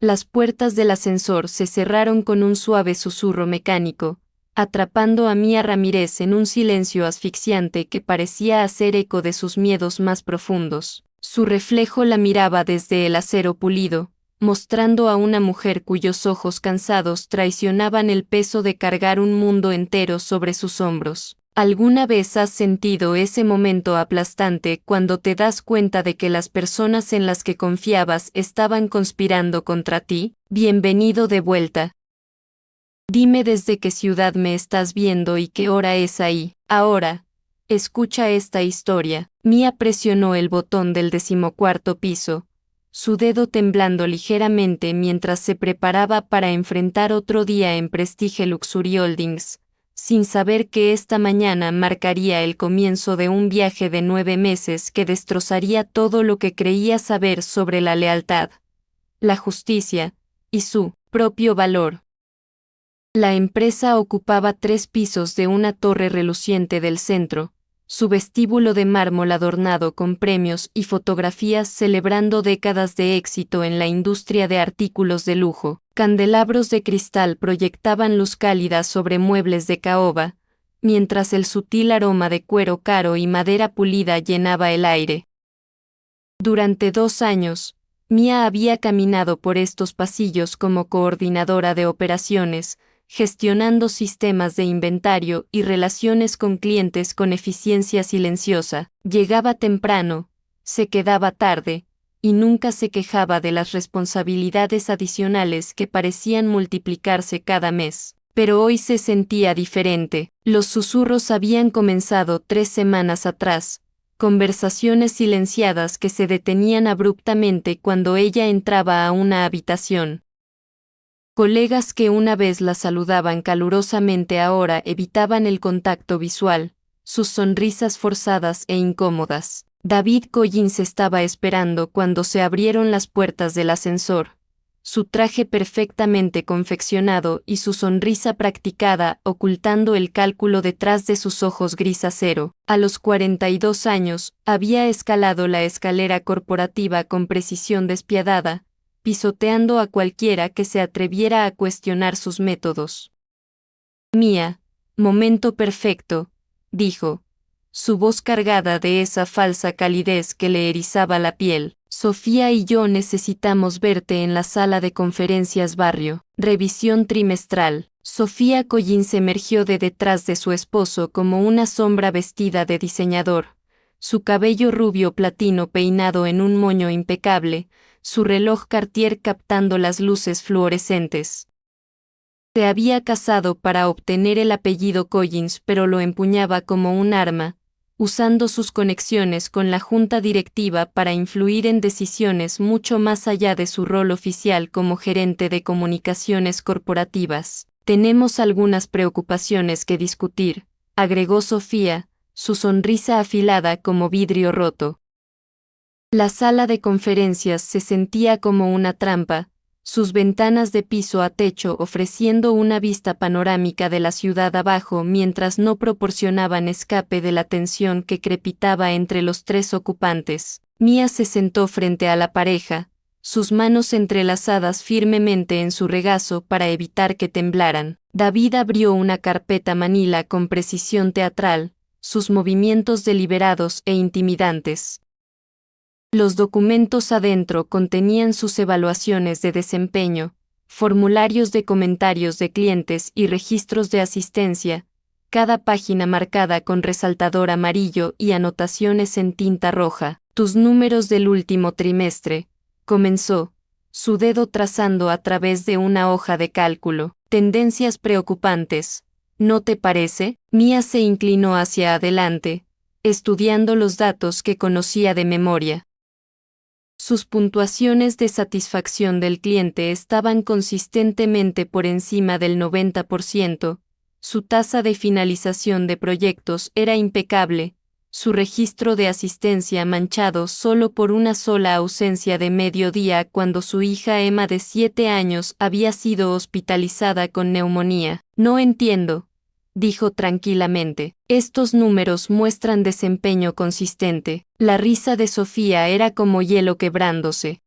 Las puertas del ascensor se cerraron con un suave susurro mecánico, atrapando a Mía Ramírez en un silencio asfixiante que parecía hacer eco de sus miedos más profundos. Su reflejo la miraba desde el acero pulido, mostrando a una mujer cuyos ojos cansados traicionaban el peso de cargar un mundo entero sobre sus hombros. ¿Alguna vez has sentido ese momento aplastante cuando te das cuenta de que las personas en las que confiabas estaban conspirando contra ti? Bienvenido de vuelta. Dime desde qué ciudad me estás viendo y qué hora es ahí. Ahora, escucha esta historia. Mía presionó el botón del 14º piso, su dedo temblando ligeramente mientras se preparaba para enfrentar otro día en Prestige Luxury Holdings, sin saber que esta mañana marcaría el comienzo de un viaje de 9 meses que destrozaría todo lo que creía saber sobre la lealtad, la justicia y su propio valor. La empresa ocupaba 3 pisos de una torre reluciente del centro, su vestíbulo de mármol adornado con premios y fotografías celebrando décadas de éxito en la industria de artículos de lujo. Candelabros de cristal proyectaban luz cálida sobre muebles de caoba, mientras el sutil aroma de cuero caro y madera pulida llenaba el aire. Durante 2 años, Mía había caminado por estos pasillos como coordinadora de operaciones, gestionando sistemas de inventario y relaciones con clientes con eficiencia silenciosa. Llegaba temprano, se quedaba tarde, y nunca se quejaba de las responsabilidades adicionales que parecían multiplicarse cada mes. Pero hoy se sentía diferente. Los susurros habían comenzado 3 semanas atrás, conversaciones silenciadas que se detenían abruptamente cuando ella entraba a una habitación. Colegas que una vez la saludaban calurosamente ahora evitaban el contacto visual, sus sonrisas forzadas e incómodas. David Collins estaba esperando cuando se abrieron las puertas del ascensor, su traje perfectamente confeccionado y su sonrisa practicada ocultando el cálculo detrás de sus ojos gris acero. A los 42 años, había escalado la escalera corporativa con precisión despiadada, pisoteando a cualquiera que se atreviera a cuestionar sus métodos. Mía, momento perfecto, dijo, su voz cargada de esa falsa calidez que le erizaba la piel. Sofía y yo necesitamos verte en la sala de conferencias barrio. Revisión trimestral. Sofía Collins emergió de detrás de su esposo como una sombra vestida de diseñador, su cabello rubio platino peinado en un moño impecable, su reloj Cartier captando las luces fluorescentes. Se había casado para obtener el apellido Collins, pero lo empuñaba como un arma, usando sus conexiones con la junta directiva para influir en decisiones mucho más allá de su rol oficial como gerente de comunicaciones corporativas. Tenemos algunas preocupaciones que discutir, agregó Sofía, su sonrisa afilada como vidrio roto. La sala de conferencias se sentía como una trampa, sus ventanas de piso a techo ofreciendo una vista panorámica de la ciudad abajo mientras no proporcionaban escape de la tensión que crepitaba entre los 3 ocupantes. Mía se sentó frente a la pareja, sus manos entrelazadas firmemente en su regazo para evitar que temblaran. David abrió una carpeta manila con precisión teatral, sus movimientos deliberados e intimidantes. Los documentos adentro contenían sus evaluaciones de desempeño, formularios de comentarios de clientes y registros de asistencia, cada página marcada con resaltador amarillo y anotaciones en tinta roja. Tus números del último trimestre, comenzó, su dedo trazando a través de una hoja de cálculo. Tendencias preocupantes, ¿no te parece? Mía se inclinó hacia adelante, estudiando los datos que conocía de memoria. Sus puntuaciones de satisfacción del cliente estaban consistentemente por encima del 90%, su tasa de finalización de proyectos era impecable, su registro de asistencia manchado solo por una sola ausencia de mediodía cuando su hija Emma de 7 años había sido hospitalizada con neumonía. No entiendo, dijo tranquilamente. Estos números muestran desempeño consistente. La risa de Sofía era como hielo quebrándose.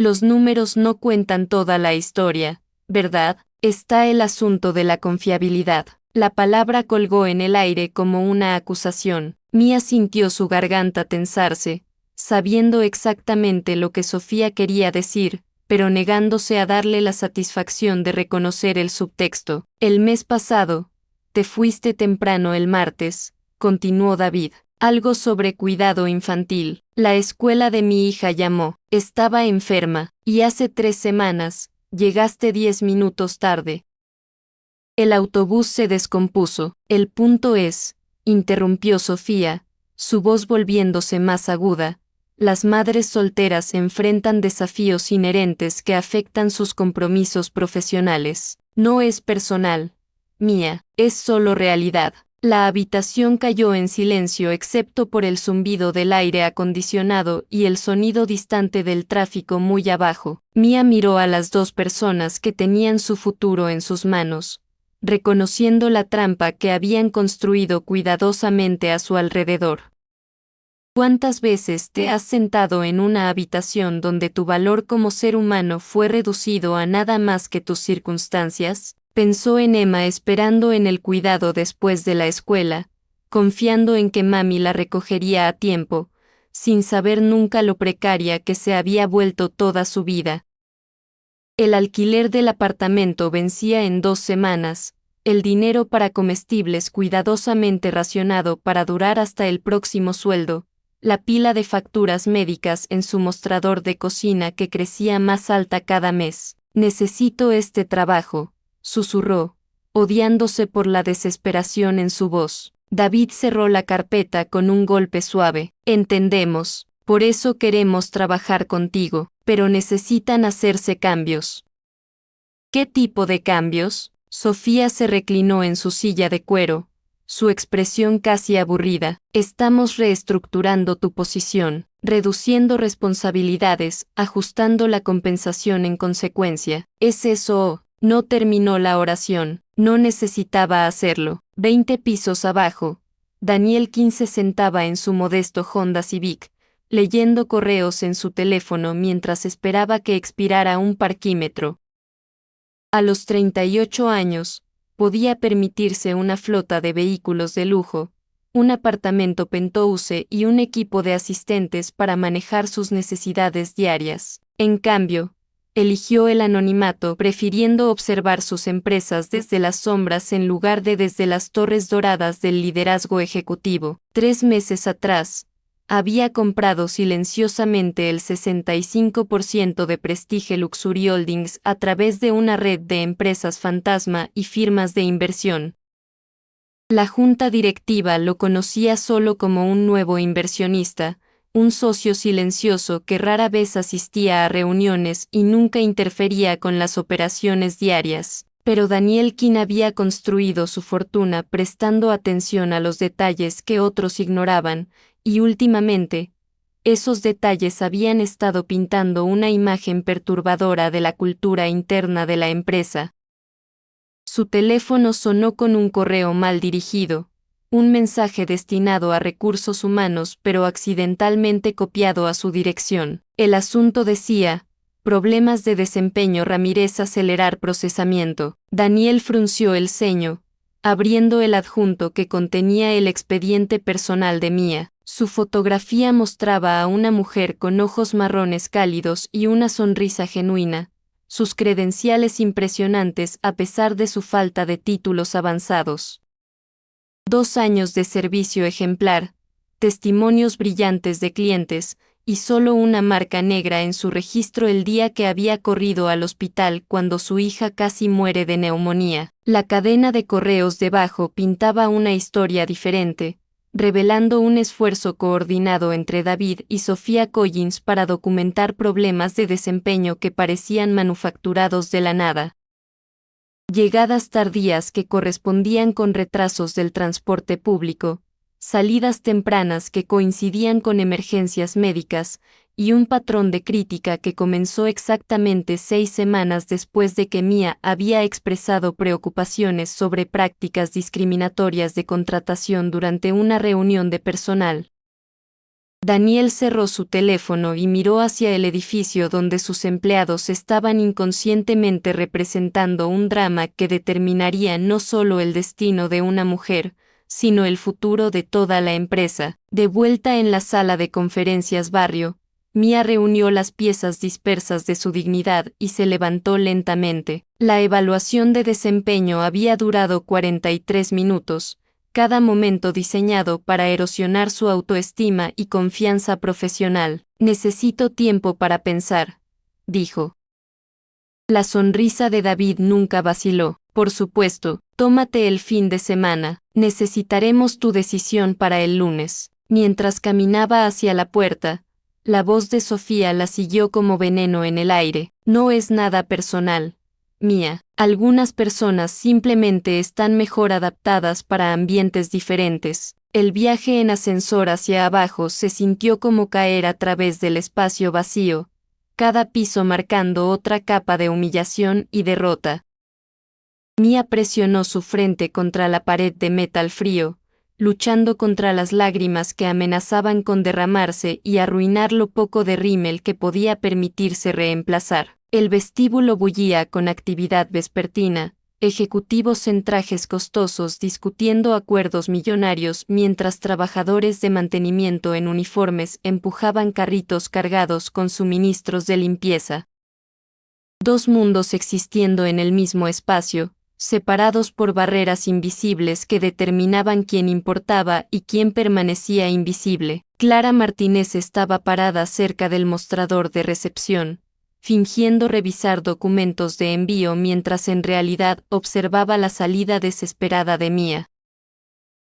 Los números no cuentan toda la historia, ¿verdad? Está el asunto de la confiabilidad. La palabra colgó en el aire como una acusación. Mía sintió su garganta tensarse, sabiendo exactamente lo que Sofía quería decir, pero negándose a darle la satisfacción de reconocer el subtexto. El mes pasado, te fuiste temprano el martes, continuó David. Algo sobre cuidado infantil. La escuela de mi hija llamó. Estaba enferma, y hace 3 semanas, llegaste 10 minutos tarde. El autobús se descompuso. El punto es, interrumpió Sofía, su voz volviéndose más aguda, las madres solteras enfrentan desafíos inherentes que afectan sus compromisos profesionales. No es personal, Mía, es solo realidad. La habitación cayó en silencio excepto por el zumbido del aire acondicionado y el sonido distante del tráfico muy abajo. Mía miró a las 2 personas que tenían su futuro en sus manos, reconociendo la trampa que habían construido cuidadosamente a su alrededor. ¿Cuántas veces te has sentado en una habitación donde tu valor como ser humano fue reducido a nada más que tus circunstancias? Pensó en Emma esperando en el cuidado después de la escuela, confiando en que mami la recogería a tiempo, sin saber nunca lo precaria que se había vuelto toda su vida. El alquiler del apartamento vencía en 2 semanas, el dinero para comestibles cuidadosamente racionado para durar hasta el próximo sueldo, la pila de facturas médicas en su mostrador de cocina que crecía más alta cada mes. Necesito este trabajo, susurró, odiándose por la desesperación en su voz. David cerró la carpeta con un golpe suave. Entendemos, por eso queremos trabajar contigo, pero necesitan hacerse cambios. ¿Qué tipo de cambios? Sofía se reclinó en su silla de cuero, su expresión casi aburrida. Estamos reestructurando tu posición, reduciendo responsabilidades, ajustando la compensación en consecuencia. ¿Es eso? No terminó la oración, no necesitaba hacerlo. 20 pisos abajo, Daniel King se sentaba en su modesto Honda Civic, leyendo correos en su teléfono mientras esperaba que expirara un parquímetro. A los 38 años, podía permitirse una flota de vehículos de lujo, un apartamento penthouse y un equipo de asistentes para manejar sus necesidades diarias. En cambio, eligió el anonimato prefiriendo observar sus empresas desde las sombras en lugar de desde las torres doradas del liderazgo ejecutivo. 3 meses atrás, había comprado silenciosamente el 65% de Prestige Luxury Holdings a través de una red de empresas fantasma y firmas de inversión. La junta directiva lo conocía solo como un nuevo inversionista, un socio silencioso que rara vez asistía a reuniones y nunca interfería con las operaciones diarias. Pero Daniel King había construido su fortuna prestando atención a los detalles que otros ignoraban, y últimamente, esos detalles habían estado pintando una imagen perturbadora de la cultura interna de la empresa. Su teléfono sonó con un correo mal dirigido, un mensaje destinado a recursos humanos pero accidentalmente copiado a su dirección. El asunto decía: problemas de desempeño Ramírez acelerar procesamiento. Daniel frunció el ceño, abriendo el adjunto que contenía el expediente personal de Mía. Su fotografía mostraba a una mujer con ojos marrones cálidos y una sonrisa genuina, sus credenciales impresionantes a pesar de su falta de títulos avanzados. 2 años de servicio ejemplar, testimonios brillantes de clientes, y solo una marca negra en su registro el día que había corrido al hospital cuando su hija casi muere de neumonía. La cadena de correos debajo pintaba una historia diferente, revelando un esfuerzo coordinado entre David y Sofía Collins para documentar problemas de desempeño que parecían manufacturados de la nada. Llegadas tardías que correspondían con retrasos del transporte público, salidas tempranas que coincidían con emergencias médicas, y un patrón de crítica que comenzó exactamente 6 semanas después de que Mía había expresado preocupaciones sobre prácticas discriminatorias de contratación durante una reunión de personal. Daniel cerró su teléfono y miró hacia el edificio donde sus empleados estaban inconscientemente representando un drama que determinaría no solo el destino de una mujer, sino el futuro de toda la empresa. De vuelta en la sala de conferencias barrio, Mia reunió las piezas dispersas de su dignidad y se levantó lentamente. La evaluación de desempeño había durado 43 minutos, cada momento diseñado para erosionar su autoestima y confianza profesional. Necesito tiempo para pensar, dijo. La sonrisa de David nunca vaciló. Por supuesto, tómate el fin de semana, necesitaremos tu decisión para el lunes. Mientras caminaba hacia la puerta, la voz de Sofía la siguió como veneno en el aire. No es nada personal, Mia. Algunas personas simplemente están mejor adaptadas para ambientes diferentes. El viaje en ascensor hacia abajo se sintió como caer a través del espacio vacío, cada piso marcando otra capa de humillación y derrota. Mia presionó su frente contra la pared de metal frío, luchando contra las lágrimas que amenazaban con derramarse y arruinar lo poco de rímel que podía permitirse reemplazar. El vestíbulo bullía con actividad vespertina, ejecutivos en trajes costosos discutiendo acuerdos millonarios mientras trabajadores de mantenimiento en uniformes empujaban carritos cargados con suministros de limpieza. Dos mundos existiendo en el mismo espacio, separados por barreras invisibles que determinaban quién importaba y quién permanecía invisible. Clara Martínez estaba parada cerca del mostrador de recepción, fingiendo revisar documentos de envío mientras en realidad observaba la salida desesperada de Mia.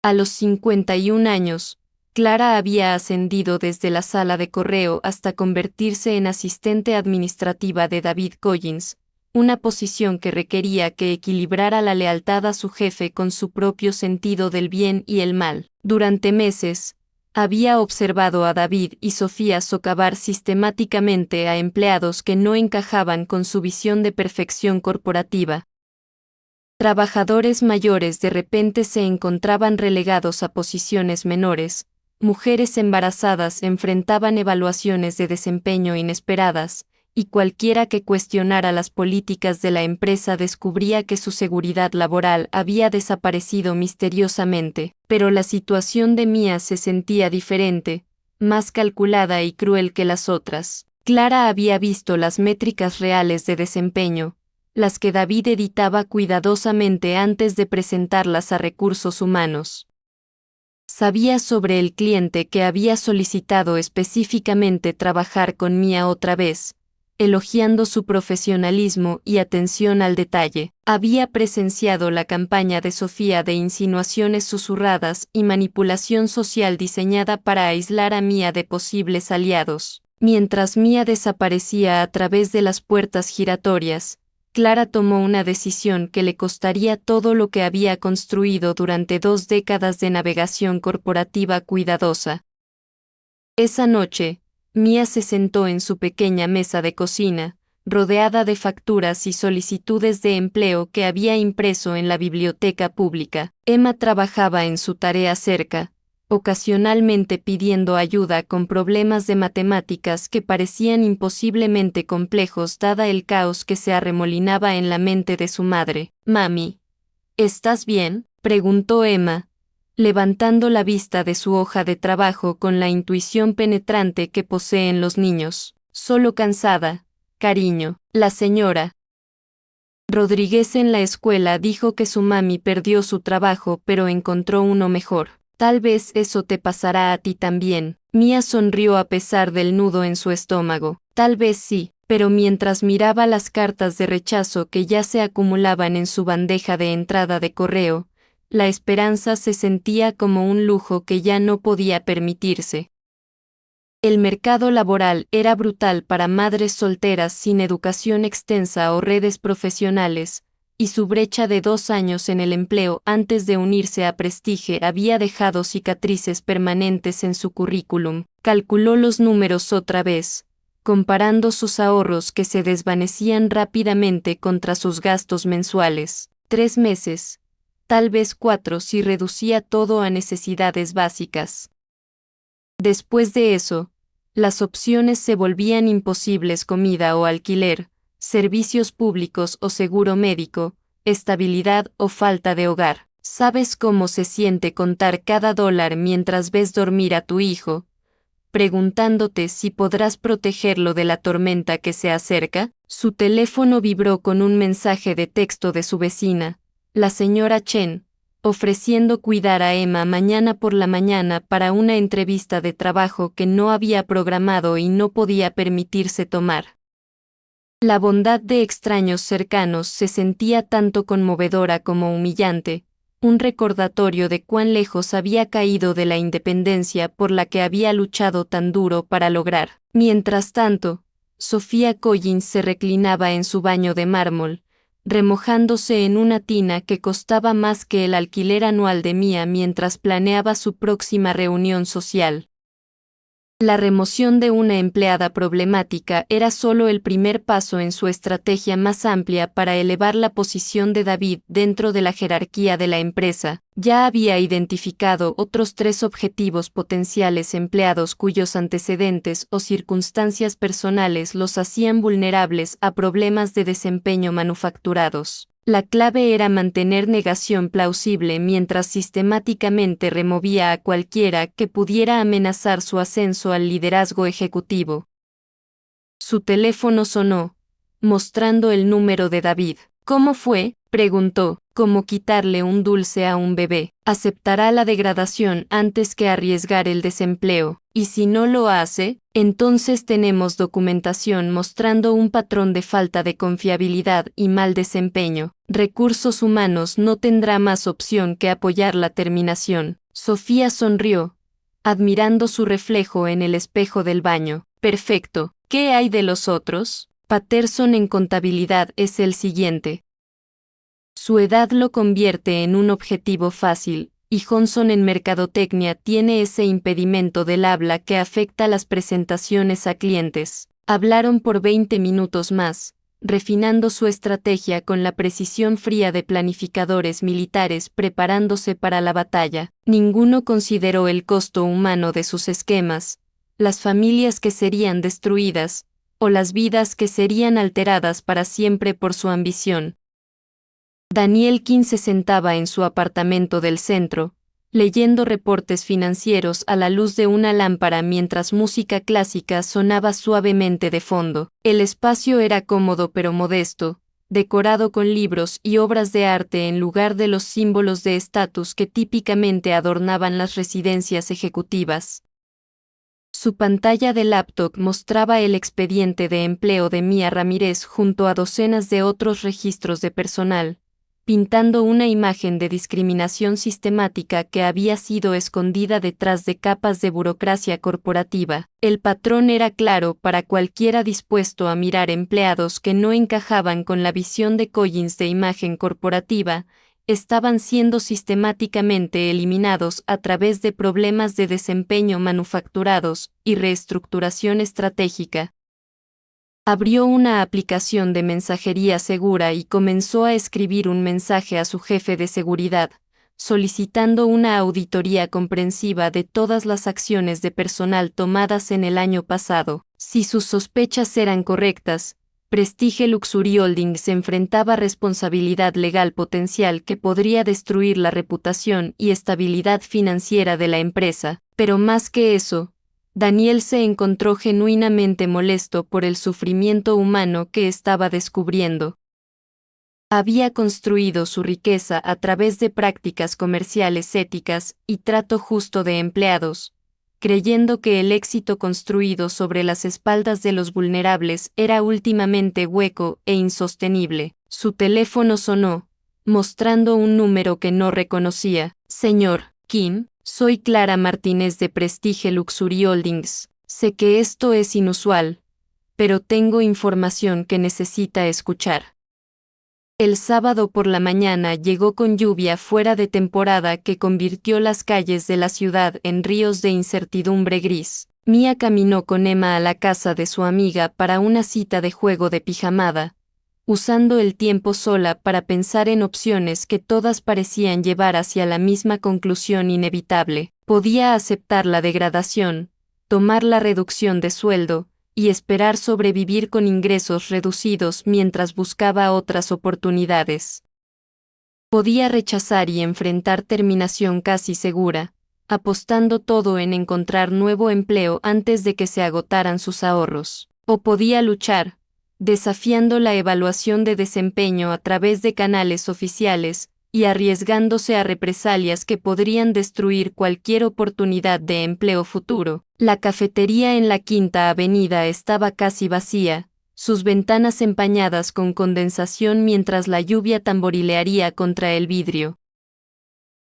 A los 51 años, Clara había ascendido desde la sala de correo hasta convertirse en asistente administrativa de David Collins, una posición que requería que equilibrara la lealtad a su jefe con su propio sentido del bien y el mal. Durante meses, había observado a David y Sofía socavar sistemáticamente a empleados que no encajaban con su visión de perfección corporativa. Trabajadores mayores de repente se encontraban relegados a posiciones menores, mujeres embarazadas enfrentaban evaluaciones de desempeño inesperadas, y cualquiera que cuestionara las políticas de la empresa descubría que su seguridad laboral había desaparecido misteriosamente. Pero la situación de Mia se sentía diferente, más calculada y cruel que las otras. Clara había visto las métricas reales de desempeño, las que David editaba cuidadosamente antes de presentarlas a recursos humanos. Sabía sobre el cliente que había solicitado específicamente trabajar con Mia otra vez, elogiando su profesionalismo y atención al detalle. Había presenciado la campaña de Sofía de insinuaciones susurradas y manipulación social diseñada para aislar a Mia de posibles aliados. Mientras Mia desaparecía a través de las puertas giratorias, Clara tomó una decisión que le costaría todo lo que había construido durante 2 décadas de navegación corporativa cuidadosa. Esa noche, Mia se sentó en su pequeña mesa de cocina, rodeada de facturas y solicitudes de empleo que había impreso en la biblioteca pública. Emma trabajaba en su tarea cerca, ocasionalmente pidiendo ayuda con problemas de matemáticas que parecían imposiblemente complejos dada el caos que se arremolinaba en la mente de su madre. «Mami, ¿estás bien?», preguntó Emma, levantando la vista de su hoja de trabajo con la intuición penetrante que poseen los niños. «Solo cansada, cariño». La señora Rodríguez en la escuela dijo que su mami perdió su trabajo pero encontró uno mejor. «Tal vez eso te pasará a ti también». Mia sonrió a pesar del nudo en su estómago. «Tal vez sí», pero mientras miraba las cartas de rechazo que ya se acumulaban en su bandeja de entrada de correo, la esperanza se sentía como un lujo que ya no podía permitirse. El mercado laboral era brutal para madres solteras sin educación extensa o redes profesionales, y su brecha de 2 años en el empleo antes de unirse a Prestige había dejado cicatrices permanentes en su currículum. Calculó los números otra vez, comparando sus ahorros que se desvanecían rápidamente contra sus gastos mensuales. 3 meses, tal vez 4 si reducía todo a necesidades básicas. Después de eso, las opciones se volvían imposibles: comida o alquiler, servicios públicos o seguro médico, estabilidad o falta de hogar. ¿Sabes cómo se siente contar cada dólar mientras ves dormir a tu hijo, preguntándote si podrás protegerlo de la tormenta que se acerca? Su teléfono vibró con un mensaje de texto de su vecina, la señora Chen, ofreciendo cuidar a Emma mañana por la mañana para una entrevista de trabajo que no había programado y no podía permitirse tomar. La bondad de extraños cercanos se sentía tanto conmovedora como humillante, un recordatorio de cuán lejos había caído de la independencia por la que había luchado tan duro para lograr. Mientras tanto, Sofía Collins se reclinaba en su baño de mármol, remojándose en una tina que costaba más que el alquiler anual de Mia mientras planeaba su próxima reunión social. La remoción de una empleada problemática era solo el primer paso en su estrategia más amplia para elevar la posición de David dentro de la jerarquía de la empresa. Ya había identificado otros 3 objetivos potenciales empleados cuyos antecedentes o circunstancias personales los hacían vulnerables a problemas de desempeño manufacturados. La clave era mantener negación plausible mientras sistemáticamente removía a cualquiera que pudiera amenazar su ascenso al liderazgo ejecutivo. Su teléfono sonó, mostrando el número de David. ¿Cómo fue?, preguntó. Como quitarle un dulce a un bebé. Aceptará la degradación antes que arriesgar el desempleo, y si no lo hace, entonces tenemos documentación mostrando un patrón de falta de confiabilidad y mal desempeño. Recursos Humanos no tendrá más opción que apoyar la terminación. Sofía sonrió, admirando su reflejo en el espejo del baño. Perfecto. ¿Qué hay de los otros? Patterson en contabilidad es el siguiente. Su edad lo convierte en un objetivo fácil, y Johnson en mercadotecnia tiene ese impedimento del habla que afecta las presentaciones a clientes. Hablaron por 20 minutos más, refinando su estrategia con la precisión fría de planificadores militares preparándose para la batalla. Ninguno consideró el costo humano de sus esquemas, las familias que serían destruidas, o las vidas que serían alteradas para siempre por su ambición. Daniel King se sentaba en su apartamento del centro, leyendo reportes financieros a la luz de una lámpara mientras música clásica sonaba suavemente de fondo. El espacio era cómodo pero modesto, decorado con libros y obras de arte en lugar de los símbolos de estatus que típicamente adornaban las residencias ejecutivas. Su pantalla de laptop mostraba el expediente de empleo de Mia Ramírez junto a docenas de otros registros de personal, pintando una imagen de discriminación sistemática que había sido escondida detrás de capas de burocracia corporativa. El patrón era claro para cualquiera dispuesto a mirar empleados que no encajaban con la visión de Collins de imagen corporativa, estaban siendo sistemáticamente eliminados a través de problemas de desempeño manufacturados y reestructuración estratégica. Abrió una aplicación de mensajería segura y comenzó a escribir un mensaje a su jefe de seguridad, solicitando una auditoría comprensiva de todas las acciones de personal tomadas en el año pasado. Si sus sospechas eran correctas, Prestige Luxury Holdings se enfrentaba a responsabilidad legal potencial que podría destruir la reputación y estabilidad financiera de la empresa, pero más que eso, Daniel se encontró genuinamente molesto por el sufrimiento humano que estaba descubriendo. Había construido su riqueza a través de prácticas comerciales éticas y trato justo de empleados, creyendo que el éxito construido sobre las espaldas de los vulnerables era últimamente hueco e insostenible. Su teléfono sonó, mostrando un número que no reconocía. Señor Kim, soy Clara Martínez de Prestige Luxury Holdings. Sé que esto es inusual, pero tengo información que necesita escuchar. El sábado por la mañana llegó con lluvia fuera de temporada que convirtió las calles de la ciudad en ríos de incertidumbre gris. Mia caminó con Emma a la casa de su amiga para una cita de juego de pijamada, usando el tiempo sola para pensar en opciones que todas parecían llevar hacia la misma conclusión inevitable. Podía aceptar la degradación, tomar la reducción de sueldo, y esperar sobrevivir con ingresos reducidos mientras buscaba otras oportunidades. Podía rechazar y enfrentar terminación casi segura, apostando todo en encontrar nuevo empleo antes de que se agotaran sus ahorros. O podía luchar, desafiando la evaluación de desempeño a través de canales oficiales, y arriesgándose a represalias que podrían destruir cualquier oportunidad de empleo futuro. La cafetería en la Quinta Avenida estaba casi vacía, sus ventanas empañadas con condensación mientras la lluvia tamborilearía contra el vidrio.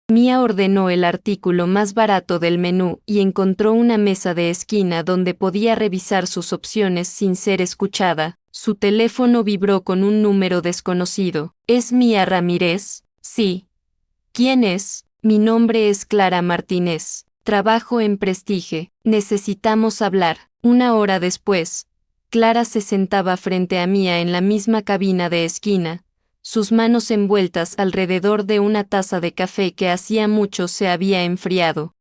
Mia ordenó el artículo más barato del menú y encontró una mesa de esquina donde podía revisar sus opciones sin ser escuchada. Su teléfono vibró con un número desconocido. ¿Es Mia Ramírez? Sí. ¿Quién es? Mi nombre es Clara Martínez. Trabajo en Prestige. Necesitamos hablar. Una hora después, Clara se sentaba frente a Mia en la misma cabina de esquina, sus manos envueltas alrededor de una taza de café que hacía mucho se había enfriado.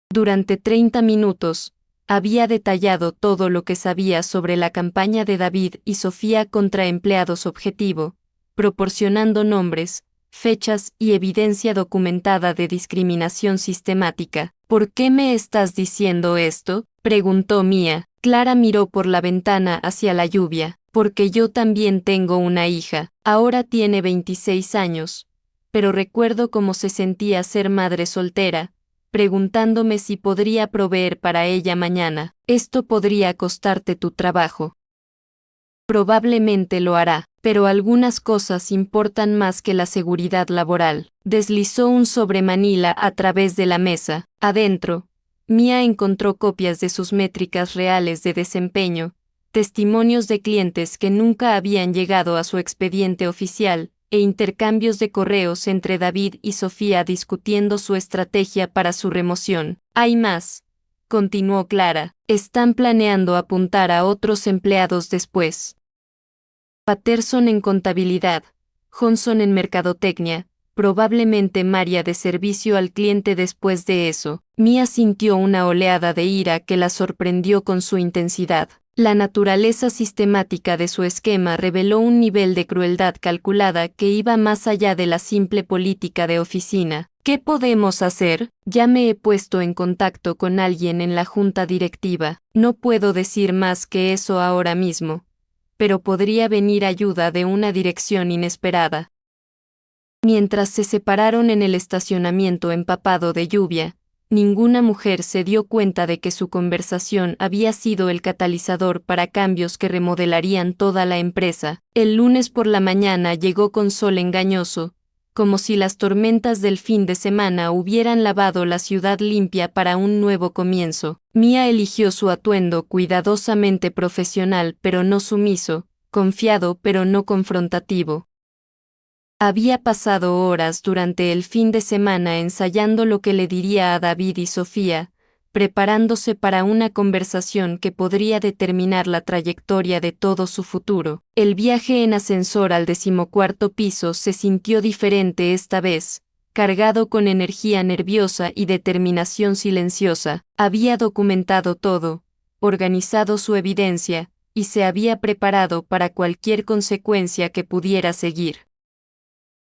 Durante 30 minutos, había detallado todo lo que sabía sobre la campaña de David y Sofía contra empleados objetivo, proporcionando nombres, fechas y evidencia documentada de discriminación sistemática. ¿Por qué me estás diciendo esto?, preguntó Mia. Clara miró por la ventana hacia la lluvia. Porque yo también tengo una hija. Ahora tiene 26 años, pero recuerdo cómo se sentía ser madre soltera, preguntándome si podría proveer para ella mañana. Esto podría costarte tu trabajo. Probablemente lo hará, pero algunas cosas importan más que la seguridad laboral. Deslizó un sobre Manila a través de la mesa. Adentro, Mia encontró copias de sus métricas reales de desempeño, testimonios de clientes que nunca habían llegado a su expediente oficial, e intercambios de correos entre David y Sofía discutiendo su estrategia para su remoción. Hay más, continuó Clara, están planeando apuntar a otros empleados después. Patterson en contabilidad, Johnson en mercadotecnia, probablemente María de servicio al cliente después de eso. Mia sintió una oleada de ira que la sorprendió con su intensidad. La naturaleza sistemática de su esquema reveló un nivel de crueldad calculada que iba más allá de la simple política de oficina. ¿Qué podemos hacer? Ya me he puesto en contacto con alguien en la junta directiva. No puedo decir más que eso ahora mismo, pero podría venir ayuda de una dirección inesperada. Mientras se separaron en el estacionamiento empapado de lluvia, ninguna mujer se dio cuenta de que su conversación había sido el catalizador para cambios que remodelarían toda la empresa. El lunes por la mañana llegó con sol engañoso, como si las tormentas del fin de semana hubieran lavado la ciudad limpia para un nuevo comienzo. Mia eligió su atuendo cuidadosamente profesional pero no sumiso, confiado pero no confrontativo. Había pasado horas durante el fin de semana ensayando lo que le diría a David y Sofía, preparándose para una conversación que podría determinar la trayectoria de todo su futuro. El viaje en ascensor al 14º piso se sintió diferente esta vez, cargado con energía nerviosa y determinación silenciosa. Había documentado todo, organizado su evidencia, y se había preparado para cualquier consecuencia que pudiera seguir.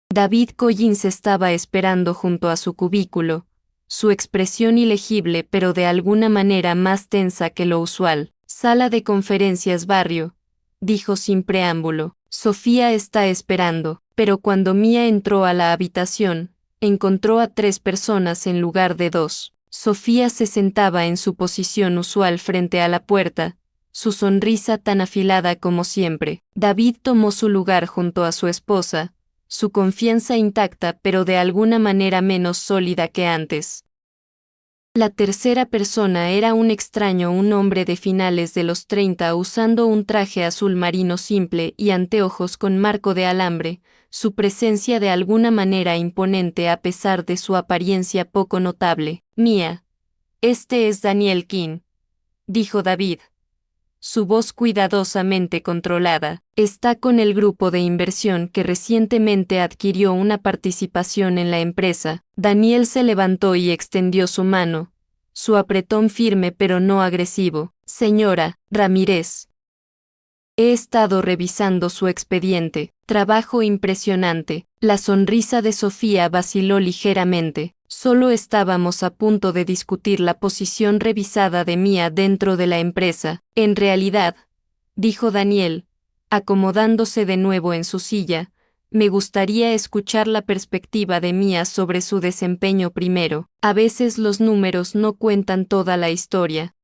David Collins estaba esperando junto a su cubículo, su expresión ilegible pero de alguna manera más tensa que lo usual. Sala de conferencias barrio, dijo sin preámbulo. Sofía está esperando, pero cuando Mia entró a la habitación, encontró a 3 personas en lugar de 2. Sofía se sentaba en su posición usual frente a la puerta, su sonrisa tan afilada como siempre. David tomó su lugar junto a su esposa, su confianza intacta pero de alguna manera menos sólida que antes. La tercera persona era un extraño, un hombre de finales de los 30 usando un traje azul marino simple y anteojos con marco de alambre, su presencia de alguna manera imponente a pesar de su apariencia poco notable. Mia, este es Daniel King, dijo David. su voz cuidadosamente controlada. Está con el grupo de inversión que recientemente adquirió una participación en la empresa. Daniel se levantó y extendió su mano, su apretón firme pero no agresivo. Señora Ramírez, he estado revisando su expediente. Trabajo impresionante. La sonrisa de Sofía vaciló ligeramente. Solo estábamos a punto de discutir la posición revisada de Mía dentro de la empresa. En realidad, dijo Daniel, acomodándose de nuevo en su silla, me gustaría escuchar la perspectiva de Mía sobre su desempeño primero. A veces los números no cuentan toda la historia.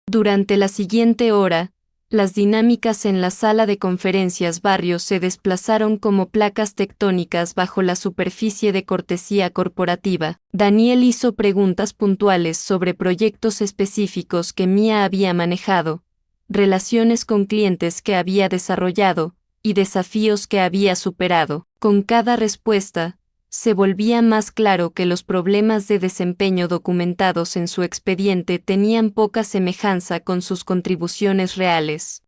Durante la siguiente hora, las dinámicas en la sala de conferencias Barrios se desplazaron como placas tectónicas bajo la superficie de cortesía corporativa. Daniel hizo preguntas puntuales sobre proyectos específicos que Mía había manejado, relaciones con clientes que había desarrollado, y desafíos que había superado. Con cada respuesta, se volvía más claro que los problemas de desempeño documentados en su expediente tenían poca semejanza con sus contribuciones reales.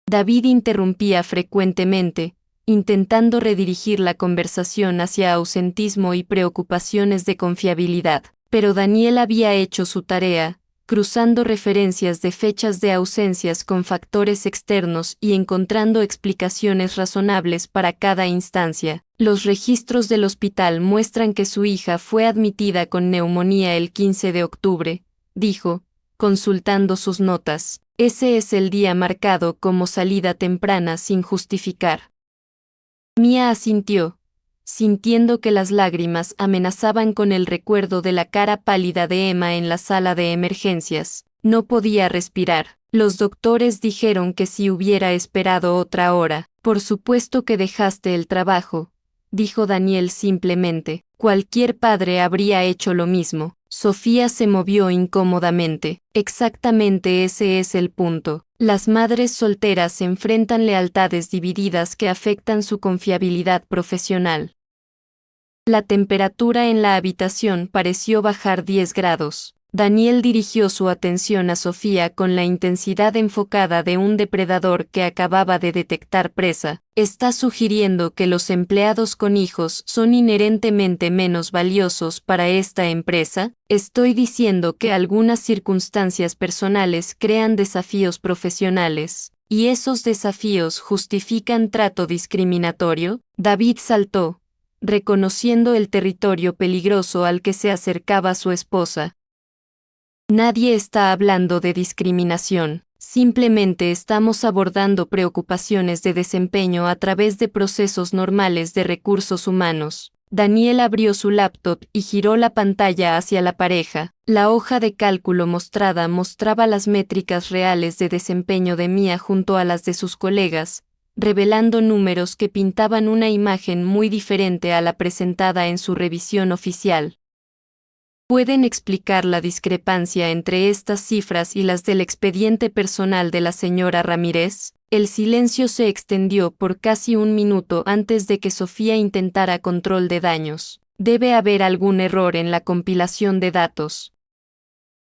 David interrumpía frecuentemente, intentando redirigir la conversación hacia ausentismo y preocupaciones de confiabilidad, pero Daniel había hecho su tarea, cruzando referencias de fechas de ausencias con factores externos y encontrando explicaciones razonables para cada instancia. Los registros del hospital muestran que su hija fue admitida con neumonía el 15 de octubre, dijo, consultando sus notas. Ese es el día marcado como salida temprana sin justificar. Mía asintió, sintiendo que las lágrimas amenazaban con el recuerdo de la cara pálida de Emma en la sala de emergencias. No podía respirar. Los doctores dijeron que si hubiera esperado otra hora. Por supuesto que dejaste el trabajo, dijo Daniel simplemente. Cualquier padre habría hecho lo mismo. Sofía se movió incómodamente. Exactamente ese es el punto. Las madres solteras enfrentan lealtades divididas que afectan su confiabilidad profesional. La temperatura en la habitación pareció bajar 10 grados. Daniel dirigió su atención a Sofía con la intensidad enfocada de un depredador que acababa de detectar presa. ¿Estás sugiriendo que los empleados con hijos son inherentemente menos valiosos para esta empresa? Estoy diciendo que algunas circunstancias personales crean desafíos profesionales, ¿y esos desafíos justifican trato discriminatorio? David saltó, reconociendo el territorio peligroso al que se acercaba su esposa. Nadie está hablando de discriminación, simplemente estamos abordando preocupaciones de desempeño a través de procesos normales de recursos humanos. Daniel abrió su laptop y giró la pantalla hacia la pareja. La hoja de cálculo mostraba las métricas reales de desempeño de Mía junto a las de sus colegas, revelando números que pintaban una imagen muy diferente a la presentada en su revisión oficial. ¿Pueden explicar la discrepancia entre estas cifras y las del expediente personal de la señora Ramírez? El silencio se extendió por casi un minuto antes de que Sofía intentara control de daños. Debe haber algún error en la compilación de datos.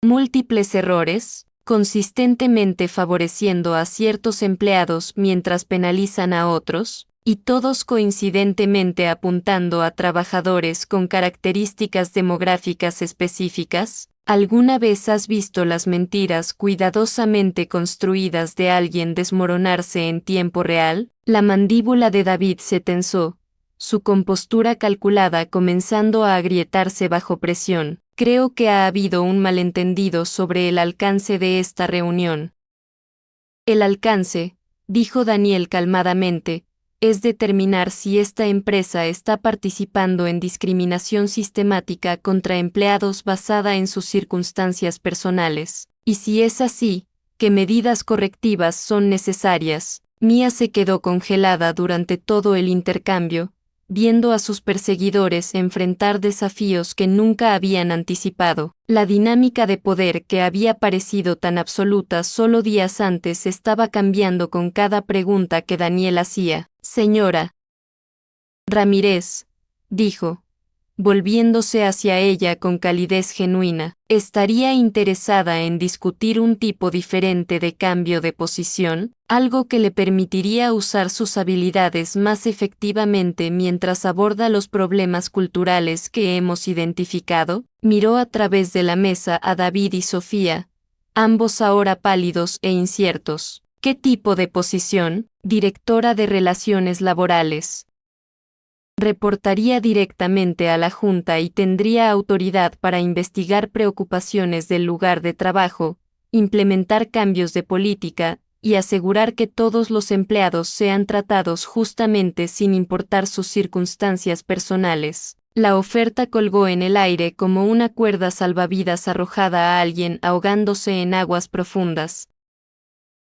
Múltiples errores, consistentemente favoreciendo a ciertos empleados mientras penalizan a otros, y todos coincidentemente apuntando a trabajadores con características demográficas específicas. ¿Alguna vez has visto las mentiras cuidadosamente construidas de alguien desmoronarse en tiempo real? La mandíbula de David se tensó, su compostura calculada comenzando a agrietarse bajo presión. Creo que ha habido un malentendido sobre el alcance de esta reunión. El alcance, dijo Daniel calmadamente, es determinar si esta empresa está participando en discriminación sistemática contra empleados basada en sus circunstancias personales, y si es así, qué medidas correctivas son necesarias. Mía se quedó congelada durante todo el intercambio, viendo a sus perseguidores enfrentar desafíos que nunca habían anticipado. La dinámica de poder que había parecido tan absoluta solo días antes estaba cambiando con cada pregunta que Daniel hacía. Señora Ramírez, dijo, volviéndose hacia ella con calidez genuina. ¿Estaría interesada en discutir un tipo diferente de cambio de posición? Algo que le permitiría usar sus habilidades más efectivamente mientras aborda los problemas culturales que hemos identificado. Miró a través de la mesa a David y Sofía, ambos ahora pálidos e inciertos. ¿Qué tipo de posición? Directora de Relaciones Laborales. Reportaría directamente a la Junta y tendría autoridad para investigar preocupaciones del lugar de trabajo, implementar cambios de política, y asegurar que todos los empleados sean tratados justamente sin importar sus circunstancias personales. La oferta colgó en el aire como una cuerda salvavidas arrojada a alguien ahogándose en aguas profundas.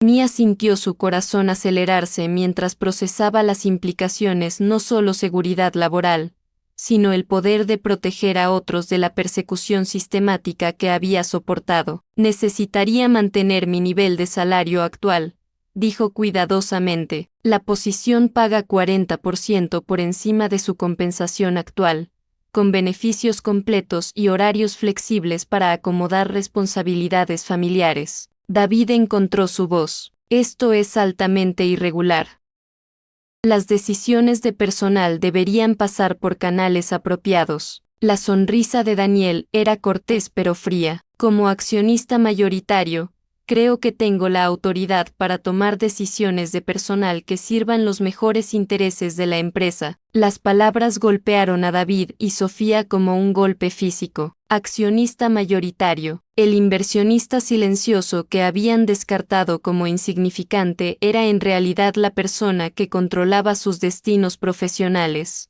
Mia sintió su corazón acelerarse mientras procesaba las implicaciones, no solo seguridad laboral, sino el poder de proteger a otros de la persecución sistemática que había soportado. Necesitaría mantener mi nivel de salario actual, dijo cuidadosamente. La posición paga 40% por encima de su compensación actual, con beneficios completos y horarios flexibles para acomodar responsabilidades familiares. David encontró su voz. Esto es altamente irregular. Las decisiones de personal deberían pasar por canales apropiados. La sonrisa de Daniel era cortés pero fría. Como accionista mayoritario, creo que tengo la autoridad para tomar decisiones de personal que sirvan los mejores intereses de la empresa. Las palabras golpearon a David y Sofía como un golpe físico. Accionista mayoritario. El inversionista silencioso que habían descartado como insignificante era en realidad la persona que controlaba sus destinos profesionales.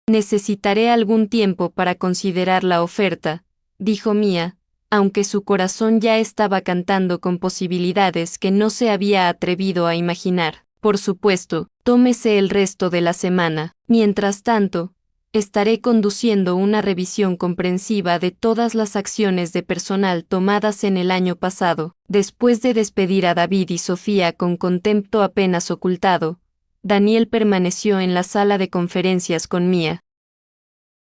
Necesitaré algún tiempo para considerar la oferta, dijo Mia, aunque su corazón ya estaba cantando con posibilidades que no se había atrevido a imaginar. Por supuesto, tómese el resto de la semana. Mientras tanto, estaré conduciendo una revisión comprensiva de todas las acciones de personal tomadas en el año pasado. Después de despedir a David y Sofía con contempto apenas ocultado, Daniel permaneció en la sala de conferencias con Mia.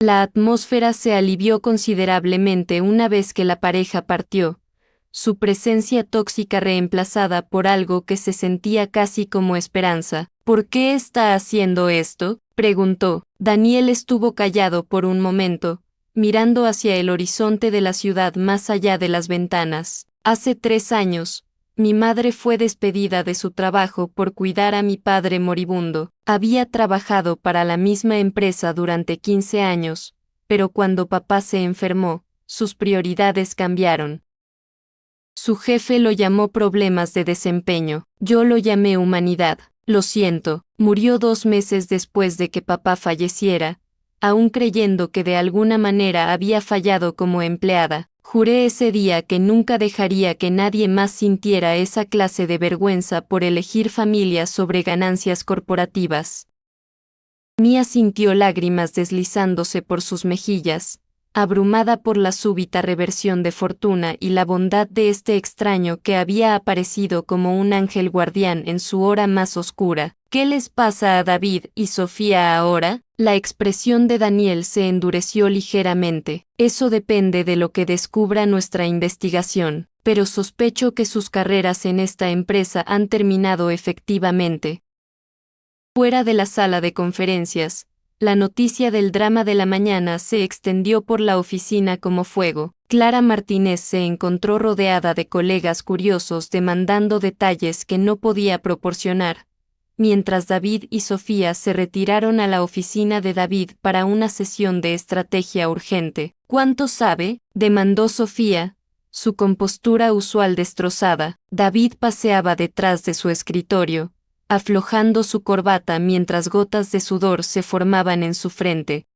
La atmósfera se alivió considerablemente una vez que la pareja partió, su presencia tóxica reemplazada por algo que se sentía casi como esperanza. ¿Por qué está haciendo esto?, preguntó. Daniel estuvo callado por un momento, mirando hacia el horizonte de la ciudad más allá de las ventanas. Hace 3 años, mi madre fue despedida de su trabajo por cuidar a mi padre moribundo. Había trabajado para la misma empresa durante 15 años, pero cuando papá se enfermó, sus prioridades cambiaron. Su jefe lo llamó problemas de desempeño, yo lo llamé humanidad. Lo siento, murió 2 meses después de que papá falleciera, aún creyendo que de alguna manera había fallado como empleada. Juré ese día que nunca dejaría que nadie más sintiera esa clase de vergüenza por elegir familia sobre ganancias corporativas. Mia sintió lágrimas deslizándose por sus mejillas, abrumada por la súbita reversión de fortuna y la bondad de este extraño que había aparecido como un ángel guardián en su hora más oscura. ¿Qué les pasa a David y Sofía ahora? La expresión de Daniel se endureció ligeramente. Eso depende de lo que descubra nuestra investigación, pero sospecho que sus carreras en esta empresa han terminado efectivamente. Fuera de la sala de conferencias, la noticia del drama de la mañana se extendió por la oficina como fuego. Clara Martínez se encontró rodeada de colegas curiosos demandando detalles que no podía proporcionar, mientras David y Sofía se retiraron a la oficina de David para una sesión de estrategia urgente. ¿Cuánto sabe?, demandó Sofía, su compostura usual destrozada. David paseaba detrás de su escritorio, aflojando su corbata mientras gotas de sudor se formaban en su frente.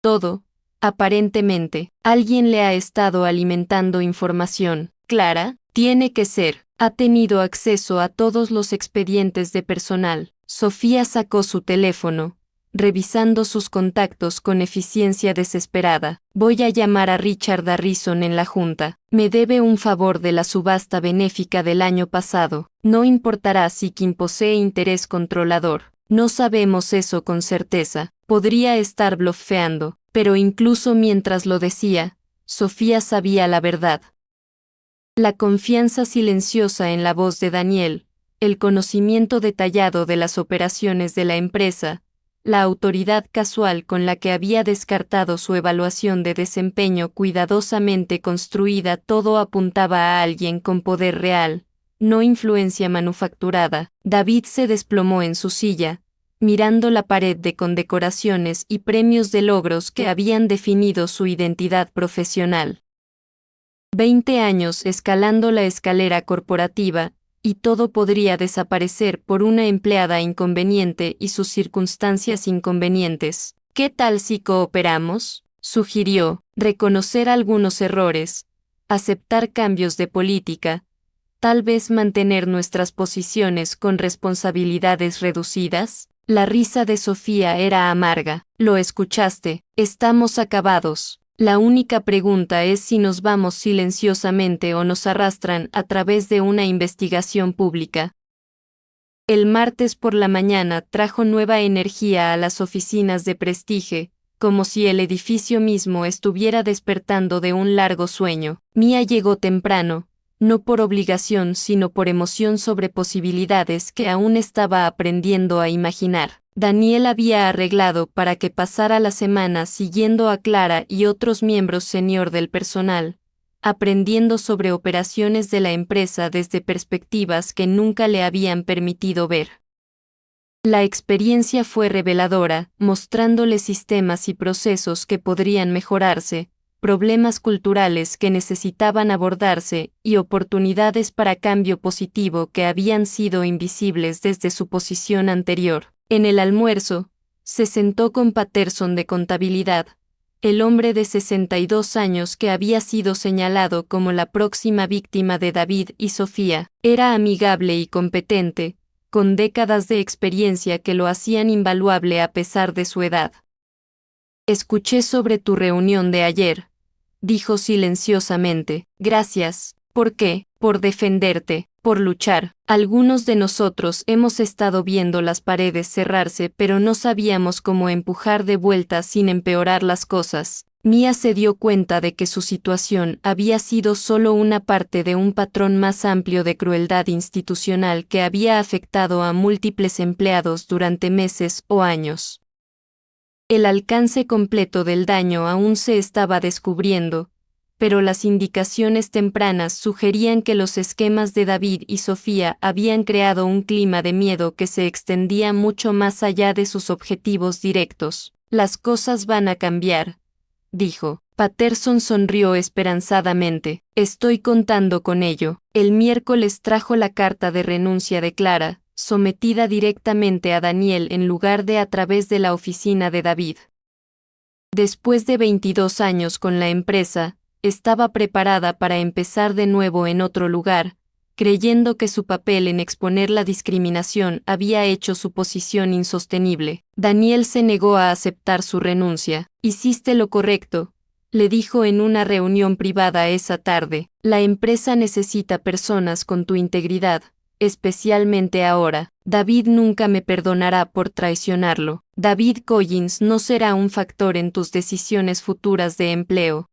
Todo, aparentemente, alguien le ha estado alimentando información. Clara, tiene que ser. Ha tenido acceso a todos los expedientes de personal. Sofía sacó su teléfono, revisando sus contactos con eficiencia desesperada. Voy a llamar a Richard Harrison en la junta. Me debe un favor de la subasta benéfica del año pasado. No importará si Kim posee interés controlador. No sabemos eso con certeza. Podría estar blofeando, pero incluso mientras lo decía, Sofía sabía la verdad. La confianza silenciosa en la voz de Daniel, el conocimiento detallado de las operaciones de la empresa, la autoridad casual con la que había descartado su evaluación de desempeño cuidadosamente construida, todo apuntaba a alguien con poder real, no influencia manufacturada. David se desplomó en su silla, mirando la pared de condecoraciones y premios de logros que habían definido su identidad profesional. 20 años escalando la escalera corporativa, y todo podría desaparecer por una empleada inconveniente y sus circunstancias inconvenientes. ¿Qué tal si cooperamos?, sugirió. Reconocer algunos errores, aceptar cambios de política, tal vez mantener nuestras posiciones con responsabilidades reducidas. La risa de Sofía era amarga. Lo escuchaste, estamos acabados. La única pregunta es si nos vamos silenciosamente o nos arrastran a través de una investigación pública. El martes por la mañana trajo nueva energía a las oficinas de Prestige, como si el edificio mismo estuviera despertando de un largo sueño. Mia llegó temprano, no por obligación sino por emoción sobre posibilidades que aún estaba aprendiendo a imaginar. Daniel había arreglado para que pasara la semana siguiendo a Clara y otros miembros senior del personal, aprendiendo sobre operaciones de la empresa desde perspectivas que nunca le habían permitido ver. La experiencia fue reveladora, mostrándole sistemas y procesos que podrían mejorarse, problemas culturales que necesitaban abordarse y oportunidades para cambio positivo que habían sido invisibles desde su posición anterior. En el almuerzo, se sentó con Patterson de contabilidad, el hombre de 62 años que había sido señalado como la próxima víctima de David y Sofía. Era amigable y competente, con décadas de experiencia que lo hacían invaluable a pesar de su edad. Escuché sobre tu reunión de ayer, dijo silenciosamente. Gracias. ¿Por qué? Por defenderte, por luchar. Algunos de nosotros hemos estado viendo las paredes cerrarse, pero no sabíamos cómo empujar de vuelta sin empeorar las cosas. Mia se dio cuenta de que su situación había sido solo una parte de un patrón más amplio de crueldad institucional que había afectado a múltiples empleados durante meses o años. El alcance completo del daño aún se estaba descubriendo, pero las indicaciones tempranas sugerían que los esquemas de David y Sofía habían creado un clima de miedo que se extendía mucho más allá de sus objetivos directos. Las cosas van a cambiar, dijo. Patterson sonrió esperanzadamente. Estoy contando con ello. El miércoles trajo la carta de renuncia de Clara, sometida directamente a Daniel en lugar de a través de la oficina de David. Después de 22 años con la empresa, estaba preparada para empezar de nuevo en otro lugar, creyendo que su papel en exponer la discriminación había hecho su posición insostenible. Daniel se negó a aceptar su renuncia. Hiciste lo correcto, le dijo en una reunión privada esa tarde. La empresa necesita personas con tu integridad, especialmente ahora. David nunca me perdonará por traicionarlo. David Collins no será un factor en tus decisiones futuras de empleo.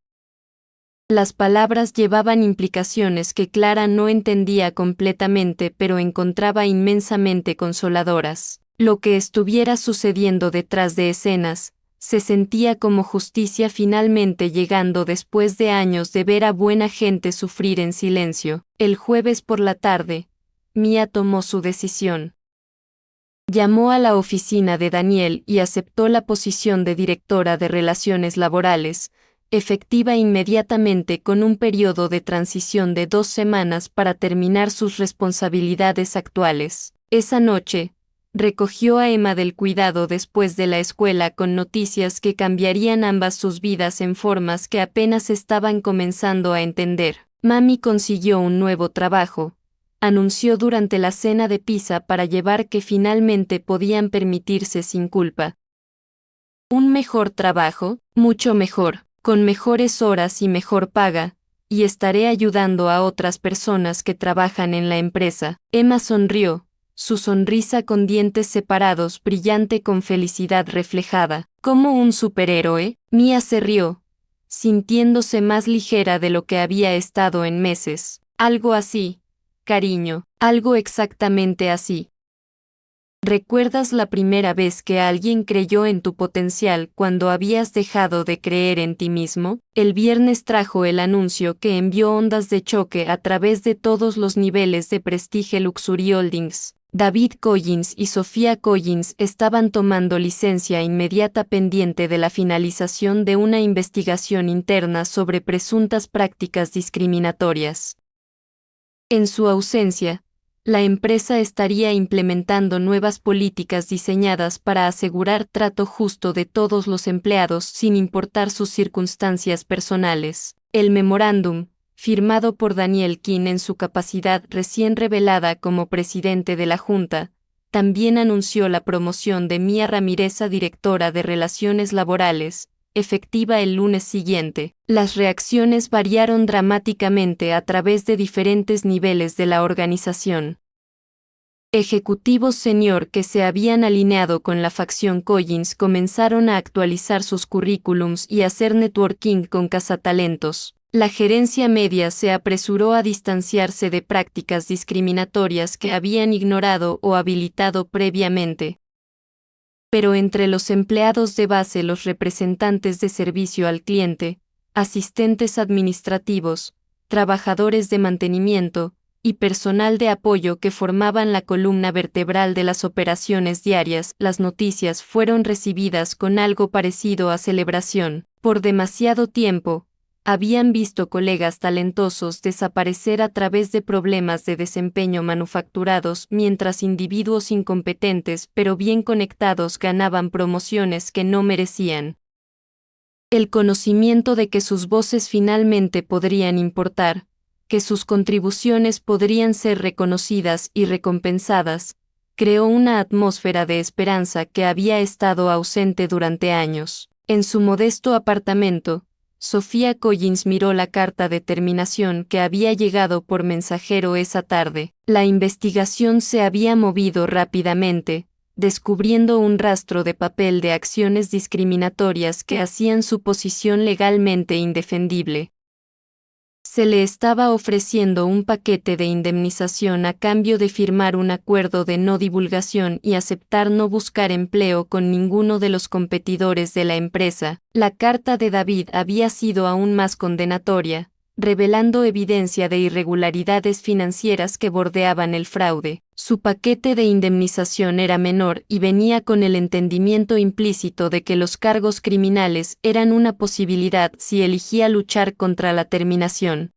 Las palabras llevaban implicaciones que Clara no entendía completamente, pero encontraba inmensamente consoladoras. Lo que estuviera sucediendo detrás de escenas, se sentía como justicia finalmente llegando después de años de ver a buena gente sufrir en silencio. El jueves por la tarde, Mia tomó su decisión. Llamó a la oficina de Daniel y aceptó la posición de directora de Relaciones Laborales, efectiva inmediatamente con un periodo de transición de 2 semanas para terminar sus responsabilidades actuales. Esa noche, recogió a Emma del cuidado después de la escuela con noticias que cambiarían ambas sus vidas en formas que apenas estaban comenzando a entender. Mami consiguió un nuevo trabajo, anunció durante la cena de pizza para llevar que finalmente podían permitirse sin culpa. Un mejor trabajo, mucho mejor, con mejores horas y mejor paga, y estaré ayudando a otras personas que trabajan en la empresa. Emma sonrió, su sonrisa con dientes separados brillante con felicidad reflejada. Como un superhéroe, Mia se rió, sintiéndose más ligera de lo que había estado en meses. Algo así, cariño, algo exactamente así. ¿Recuerdas la primera vez que alguien creyó en tu potencial cuando habías dejado de creer en ti mismo? El viernes trajo el anuncio que envió ondas de choque a través de todos los niveles de Prestige Luxury Holdings. David Collins y Sofía Collins estaban tomando licencia inmediata pendiente de la finalización de una investigación interna sobre presuntas prácticas discriminatorias. En su ausencia, la empresa estaría implementando nuevas políticas diseñadas para asegurar trato justo de todos los empleados sin importar sus circunstancias personales. El memorándum, firmado por Daniel King en su capacidad recién revelada como presidente de la Junta, también anunció la promoción de Mia Ramírez a directora de Relaciones Laborales, efectiva el lunes siguiente. Las reacciones variaron dramáticamente a través de diferentes niveles de la organización. Ejecutivos senior que se habían alineado con la facción Collins comenzaron a actualizar sus currículums y hacer networking con cazatalentos. La gerencia media se apresuró a distanciarse de prácticas discriminatorias que habían ignorado o habilitado previamente. Pero entre los empleados de base, los representantes de servicio al cliente, asistentes administrativos, trabajadores de mantenimiento y personal de apoyo que formaban la columna vertebral de las operaciones diarias, las noticias fueron recibidas con algo parecido a celebración. Por demasiado tiempo, habían visto colegas talentosos desaparecer a través de problemas de desempeño manufacturados mientras individuos incompetentes pero bien conectados ganaban promociones que no merecían. El conocimiento de que sus voces finalmente podrían importar, que sus contribuciones podrían ser reconocidas y recompensadas, creó una atmósfera de esperanza que había estado ausente durante años. En su modesto apartamento, Sofía Collins miró la carta de terminación que había llegado por mensajero esa tarde. La investigación se había movido rápidamente, descubriendo un rastro de papel de acciones discriminatorias que hacían su posición legalmente indefendible. Se le estaba ofreciendo un paquete de indemnización a cambio de firmar un acuerdo de no divulgación y aceptar no buscar empleo con ninguno de los competidores de la empresa. La carta de David había sido aún más condenatoria, revelando evidencia de irregularidades financieras que bordeaban el fraude. Su paquete de indemnización era menor y venía con el entendimiento implícito de que los cargos criminales eran una posibilidad si elegía luchar contra la terminación.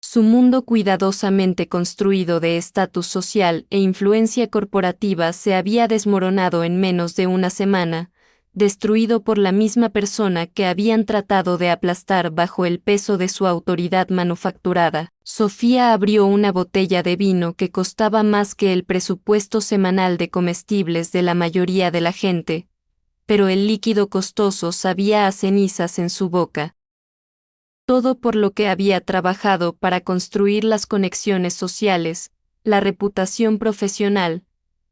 Su mundo cuidadosamente construido de estatus social e influencia corporativa se había desmoronado en menos de una semana, destruido por la misma persona que habían tratado de aplastar bajo el peso de su autoridad manufacturada. Sofía abrió una botella de vino que costaba más que el presupuesto semanal de comestibles de la mayoría de la gente, pero el líquido costoso sabía a cenizas en su boca. Todo por lo que había trabajado para construir las conexiones sociales, la reputación profesional,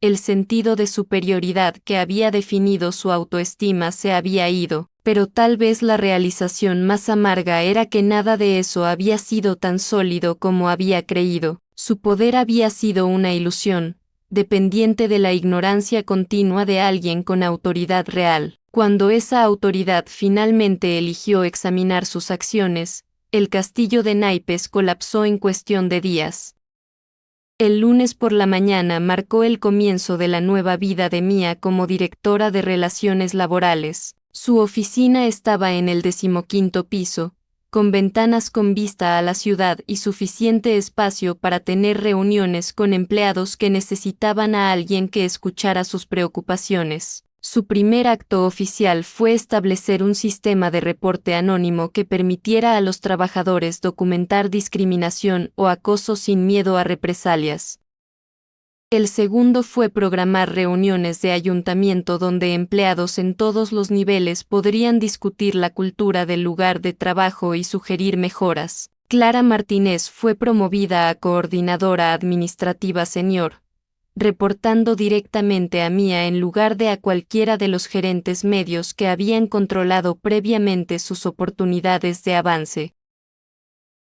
el sentido de superioridad que había definido su autoestima se había ido, pero tal vez la realización más amarga era que nada de eso había sido tan sólido como había creído. Su poder había sido una ilusión, dependiente de la ignorancia continua de alguien con autoridad real. Cuando esa autoridad finalmente eligió examinar sus acciones, el castillo de naipes colapsó en cuestión de días. El lunes por la mañana marcó el comienzo de la nueva vida de Mia como directora de Relaciones Laborales. Su oficina estaba en el 15º piso, con ventanas con vista a la ciudad y suficiente espacio para tener reuniones con empleados que necesitaban a alguien que escuchara sus preocupaciones. Su primer acto oficial fue establecer un sistema de reporte anónimo que permitiera a los trabajadores documentar discriminación o acoso sin miedo a represalias. El segundo fue programar reuniones de ayuntamiento donde empleados en todos los niveles podrían discutir la cultura del lugar de trabajo y sugerir mejoras. Clara Martínez fue promovida a coordinadora administrativa senior, reportando directamente a Mia en lugar de a cualquiera de los gerentes medios que habían controlado previamente sus oportunidades de avance.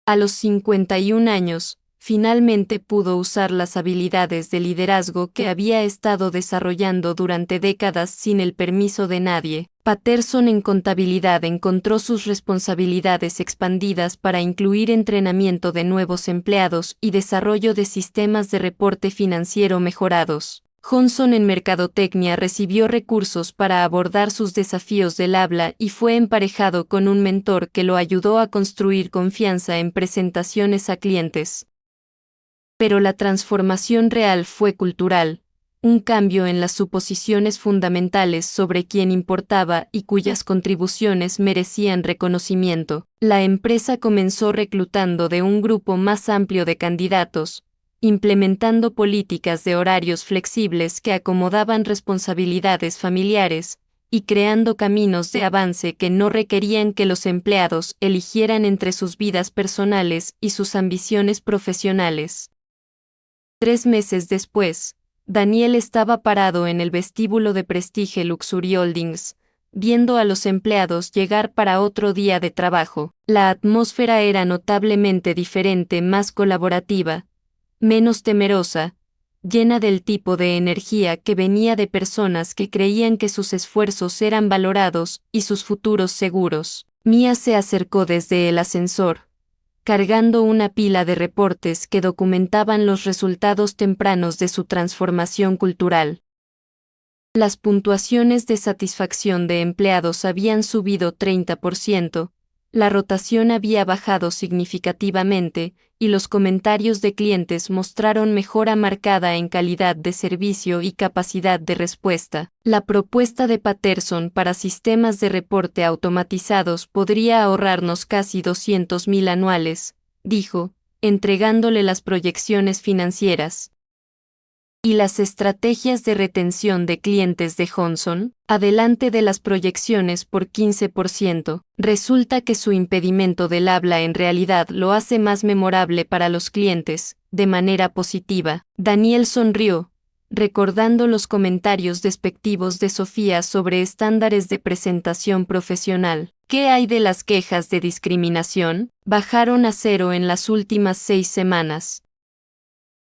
A los 51 años, finalmente pudo usar las habilidades de liderazgo que había estado desarrollando durante décadas sin el permiso de nadie. Patterson en contabilidad encontró sus responsabilidades expandidas para incluir entrenamiento de nuevos empleados y desarrollo de sistemas de reporte financiero mejorados. Johnson en mercadotecnia recibió recursos para abordar sus desafíos del habla y fue emparejado con un mentor que lo ayudó a construir confianza en presentaciones a clientes. Pero la transformación real fue cultural, un cambio en las suposiciones fundamentales sobre quién importaba y cuyas contribuciones merecían reconocimiento. La empresa comenzó reclutando de un grupo más amplio de candidatos, implementando políticas de horarios flexibles que acomodaban responsabilidades familiares, y creando caminos de avance que no requerían que los empleados eligieran entre sus vidas personales y sus ambiciones profesionales. 3 meses después, Daniel estaba parado en el vestíbulo de Prestige Luxury Holdings, viendo a los empleados llegar para otro día de trabajo. La atmósfera era notablemente diferente, más colaborativa, menos temerosa, llena del tipo de energía que venía de personas que creían que sus esfuerzos eran valorados y sus futuros seguros. Mia se acercó desde el ascensor, cargando una pila de reportes que documentaban los resultados tempranos de su transformación cultural. Las puntuaciones de satisfacción de empleados habían subido 30%, la rotación había bajado significativamente, y los comentarios de clientes mostraron mejora marcada en calidad de servicio y capacidad de respuesta. La propuesta de Patterson para sistemas de reporte automatizados podría ahorrarnos casi 200,000 anuales, dijo, entregándole las proyecciones financieras. ¿Y las estrategias de retención de clientes de Johnson? Adelante de las proyecciones por 15%. Resulta que su impedimento del habla en realidad lo hace más memorable para los clientes, de manera positiva. Daniel sonrió, recordando los comentarios despectivos de Sofía sobre estándares de presentación profesional. ¿Qué hay de las quejas de discriminación? Bajaron a 0 en las últimas 6 semanas.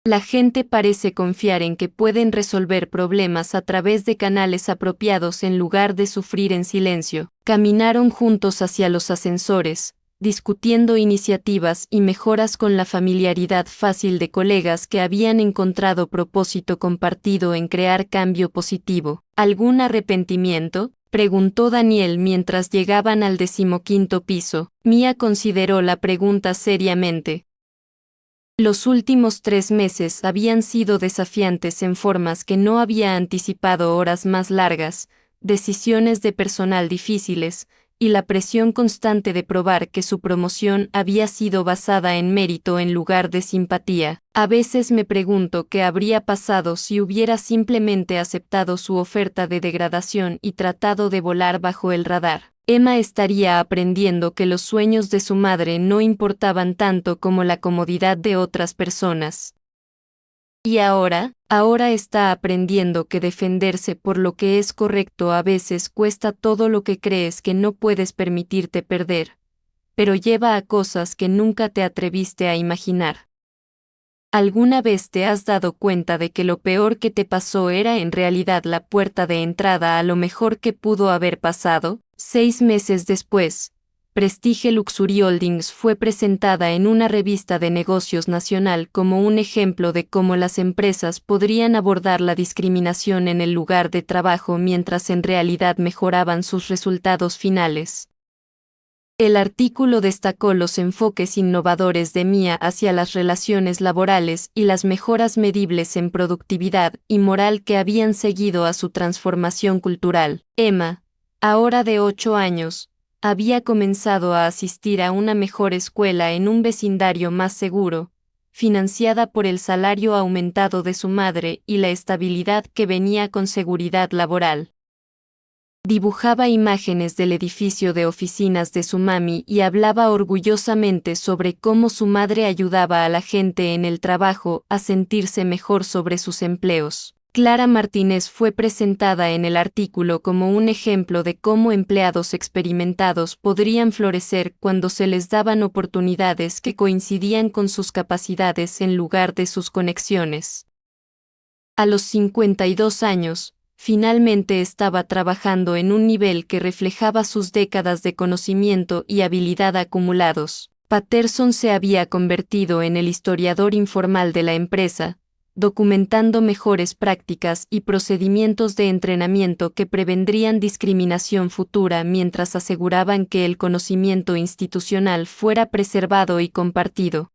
La gente parece confiar en que pueden resolver problemas a través de canales apropiados en lugar de sufrir en silencio. Caminaron juntos hacia los ascensores, discutiendo iniciativas y mejoras con la familiaridad fácil de colegas que habían encontrado propósito compartido en crear cambio positivo. ¿Algún arrepentimiento?, preguntó Daniel mientras llegaban al 15º piso. Mia consideró la pregunta seriamente. Los últimos 3 meses habían sido desafiantes en formas que no había anticipado: horas más largas, decisiones de personal difíciles, y la presión constante de probar que su promoción había sido basada en mérito en lugar de simpatía. A veces me pregunto qué habría pasado si hubiera simplemente aceptado su oferta de degradación y tratado de volar bajo el radar. Emma estaría aprendiendo que los sueños de su madre no importaban tanto como la comodidad de otras personas. Y ahora está aprendiendo que defenderse por lo que es correcto a veces cuesta todo lo que crees que no puedes permitirte perder, pero lleva a cosas que nunca te atreviste a imaginar. ¿Alguna vez te has dado cuenta de que lo peor que te pasó era en realidad la puerta de entrada a lo mejor que pudo haber pasado? 6 meses después, Prestige Luxury Holdings fue presentada en una revista de negocios nacional como un ejemplo de cómo las empresas podrían abordar la discriminación en el lugar de trabajo mientras en realidad mejoraban sus resultados finales. El artículo destacó los enfoques innovadores de Mia hacia las relaciones laborales y las mejoras medibles en productividad y moral que habían seguido a su transformación cultural. Emma, ahora de 8 años, había comenzado a asistir a una mejor escuela en un vecindario más seguro, financiada por el salario aumentado de su madre y la estabilidad que venía con seguridad laboral. Dibujaba imágenes del edificio de oficinas de su mami y hablaba orgullosamente sobre cómo su madre ayudaba a la gente en el trabajo a sentirse mejor sobre sus empleos. Clara Martínez fue presentada en el artículo como un ejemplo de cómo empleados experimentados podrían florecer cuando se les daban oportunidades que coincidían con sus capacidades en lugar de sus conexiones. A los 52 años, finalmente estaba trabajando en un nivel que reflejaba sus décadas de conocimiento y habilidad acumulados. Patterson se había convertido en el historiador informal de la empresa, documentando mejores prácticas y procedimientos de entrenamiento que prevendrían discriminación futura mientras aseguraban que el conocimiento institucional fuera preservado y compartido.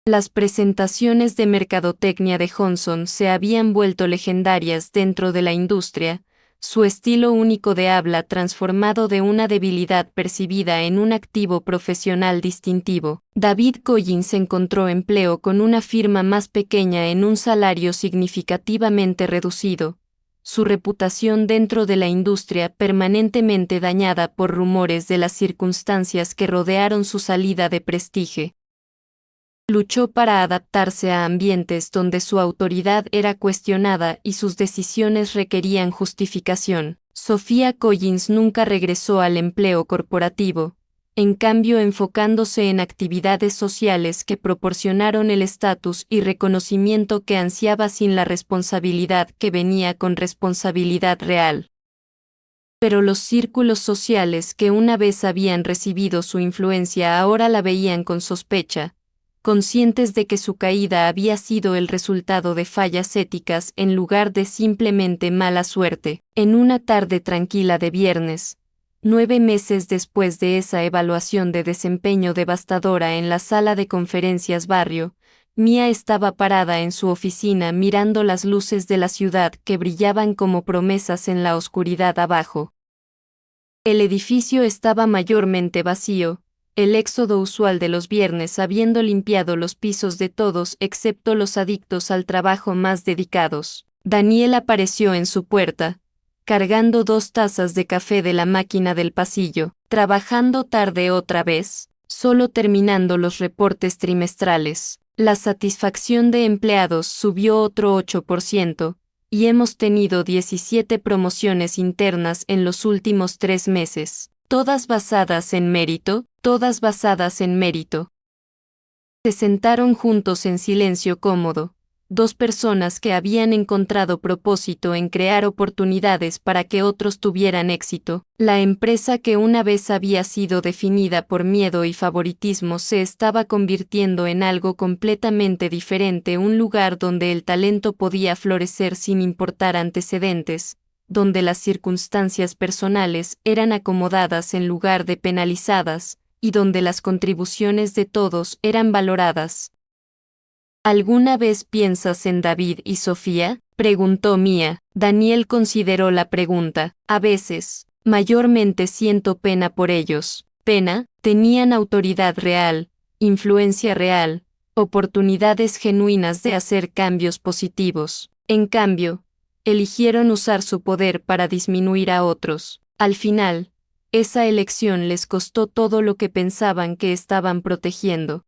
Las presentaciones de mercadotecnia de Johnson se habían vuelto legendarias dentro de la industria, su estilo único de habla transformado de una debilidad percibida en un activo profesional distintivo. David Collins encontró empleo con una firma más pequeña en un salario significativamente reducido, su reputación dentro de la industria permanentemente dañada por rumores de las circunstancias que rodearon su salida de Prestige. Luchó para adaptarse a ambientes donde su autoridad era cuestionada y sus decisiones requerían justificación. Sophia Collins nunca regresó al empleo corporativo, en cambio enfocándose en actividades sociales que proporcionaron el estatus y reconocimiento que ansiaba sin la responsabilidad que venía con responsabilidad real. Pero los círculos sociales que una vez habían recibido su influencia ahora la veían con sospecha, conscientes de que su caída había sido el resultado de fallas éticas en lugar de simplemente mala suerte. En una tarde tranquila de viernes, 9 meses después de esa evaluación de desempeño devastadora en la sala de conferencias barrio, Mia estaba parada en su oficina mirando las luces de la ciudad que brillaban como promesas en la oscuridad abajo. El edificio estaba mayormente vacío, el éxodo usual de los viernes habiendo limpiado los pisos de todos excepto los adictos al trabajo más dedicados. Daniel apareció en su puerta, cargando 2 tazas de café de la máquina del pasillo, trabajando tarde otra vez, solo terminando los reportes trimestrales. La satisfacción de empleados subió otro 8%, y hemos tenido 17 promociones internas en los últimos 3 meses. Todas basadas en mérito, todas basadas en mérito. Se sentaron juntos en silencio cómodo, 2 personas que habían encontrado propósito en crear oportunidades para que otros tuvieran éxito. La empresa que una vez había sido definida por miedo y favoritismo se estaba convirtiendo en algo completamente diferente, un lugar donde el talento podía florecer sin importar antecedentes, donde las circunstancias personales eran acomodadas en lugar de penalizadas, y donde las contribuciones de todos eran valoradas. ¿Alguna vez piensas en David y Sofía?, preguntó Mia. Daniel consideró la pregunta. A veces, mayormente siento pena por ellos. Pena, tenían autoridad real, influencia real, oportunidades genuinas de hacer cambios positivos. En cambio, eligieron usar su poder para disminuir a otros. Al final, esa elección les costó todo lo que pensaban que estaban protegiendo.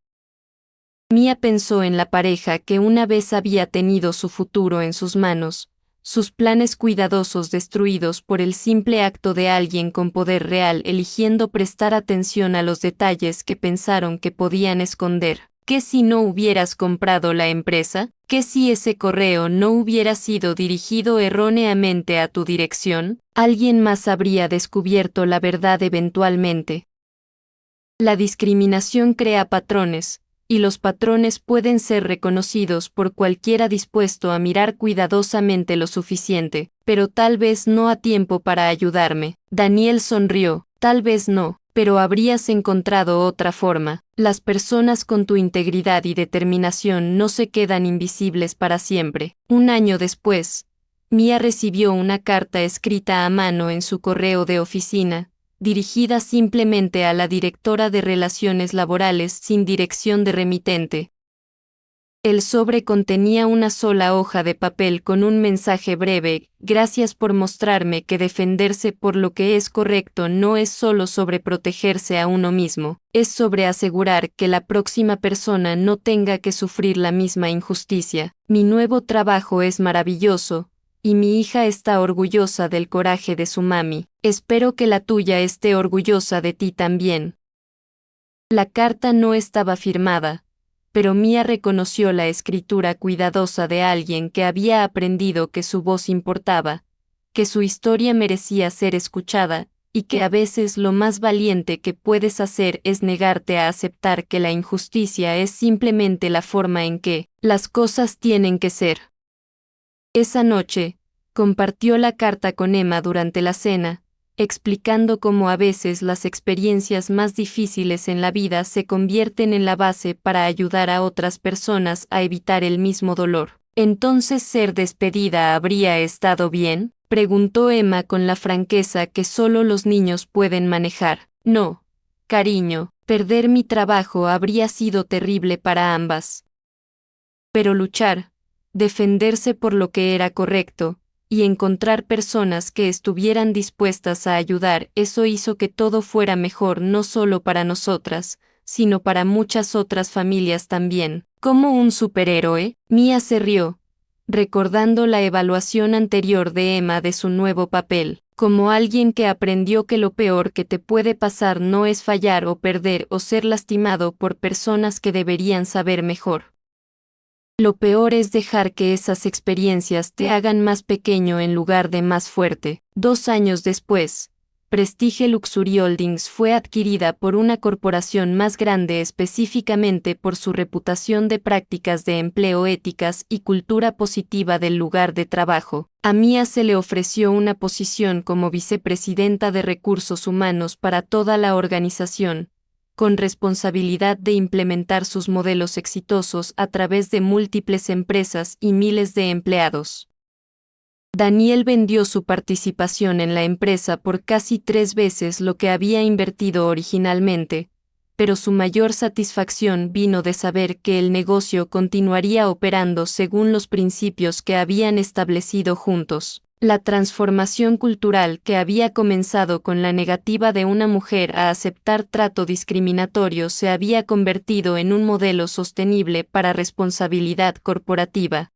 Mia pensó en la pareja que una vez había tenido su futuro en sus manos, sus planes cuidadosos destruidos por el simple acto de alguien con poder real eligiendo prestar atención a los detalles que pensaron que podían esconder. ¿Qué si no hubieras comprado la empresa? ¿Qué si ese correo no hubiera sido dirigido erróneamente a tu dirección? Alguien más habría descubierto la verdad eventualmente. La discriminación crea patrones, y los patrones pueden ser reconocidos por cualquiera dispuesto a mirar cuidadosamente lo suficiente, pero tal vez no a tiempo para ayudarme. Daniel sonrió. Tal vez no, pero habrías encontrado otra forma. Las personas con tu integridad y determinación no se quedan invisibles para siempre. Un año después, Mia recibió una carta escrita a mano en su correo de oficina, dirigida simplemente a la directora de Relaciones Laborales sin dirección de remitente. El sobre contenía una sola hoja de papel con un mensaje breve: gracias por mostrarme que defenderse por lo que es correcto no es solo sobre protegerse a uno mismo, es sobre asegurar que la próxima persona no tenga que sufrir la misma injusticia. Mi nuevo trabajo es maravilloso, y mi hija está orgullosa del coraje de su mami. Espero que la tuya esté orgullosa de ti también. La carta no estaba firmada, pero Mia reconoció la escritura cuidadosa de alguien que había aprendido que su voz importaba, que su historia merecía ser escuchada, y que a veces lo más valiente que puedes hacer es negarte a aceptar que la injusticia es simplemente la forma en que las cosas tienen que ser. Esa noche, compartió la carta con Emma durante la cena, explicando cómo a veces las experiencias más difíciles en la vida se convierten en la base para ayudar a otras personas a evitar el mismo dolor. ¿Entonces ser despedida habría estado bien?, preguntó Emma con la franqueza que solo los niños pueden manejar. No, cariño, perder mi trabajo habría sido terrible para ambas. Pero luchar, defenderse por lo que era correcto, y encontrar personas que estuvieran dispuestas a ayudar, eso hizo que todo fuera mejor no solo para nosotras, sino para muchas otras familias también. Como un superhéroe, Mia se rió, recordando la evaluación anterior de Emma de su nuevo papel, como alguien que aprendió que lo peor que te puede pasar no es fallar o perder o ser lastimado por personas que deberían saber mejor. Lo peor es dejar que esas experiencias te hagan más pequeño en lugar de más fuerte. 2 años después, Prestige Luxury Holdings fue adquirida por una corporación más grande específicamente por su reputación de prácticas de empleo éticas y cultura positiva del lugar de trabajo. A Mia se le ofreció una posición como vicepresidenta de recursos humanos para toda la organización, con responsabilidad de implementar sus modelos exitosos a través de múltiples empresas y miles de empleados. Daniel vendió su participación en la empresa por casi 3 veces lo que había invertido originalmente, pero su mayor satisfacción vino de saber que el negocio continuaría operando según los principios que habían establecido juntos. La transformación cultural que había comenzado con la negativa de una mujer a aceptar trato discriminatorio se había convertido en un modelo sostenible para responsabilidad corporativa.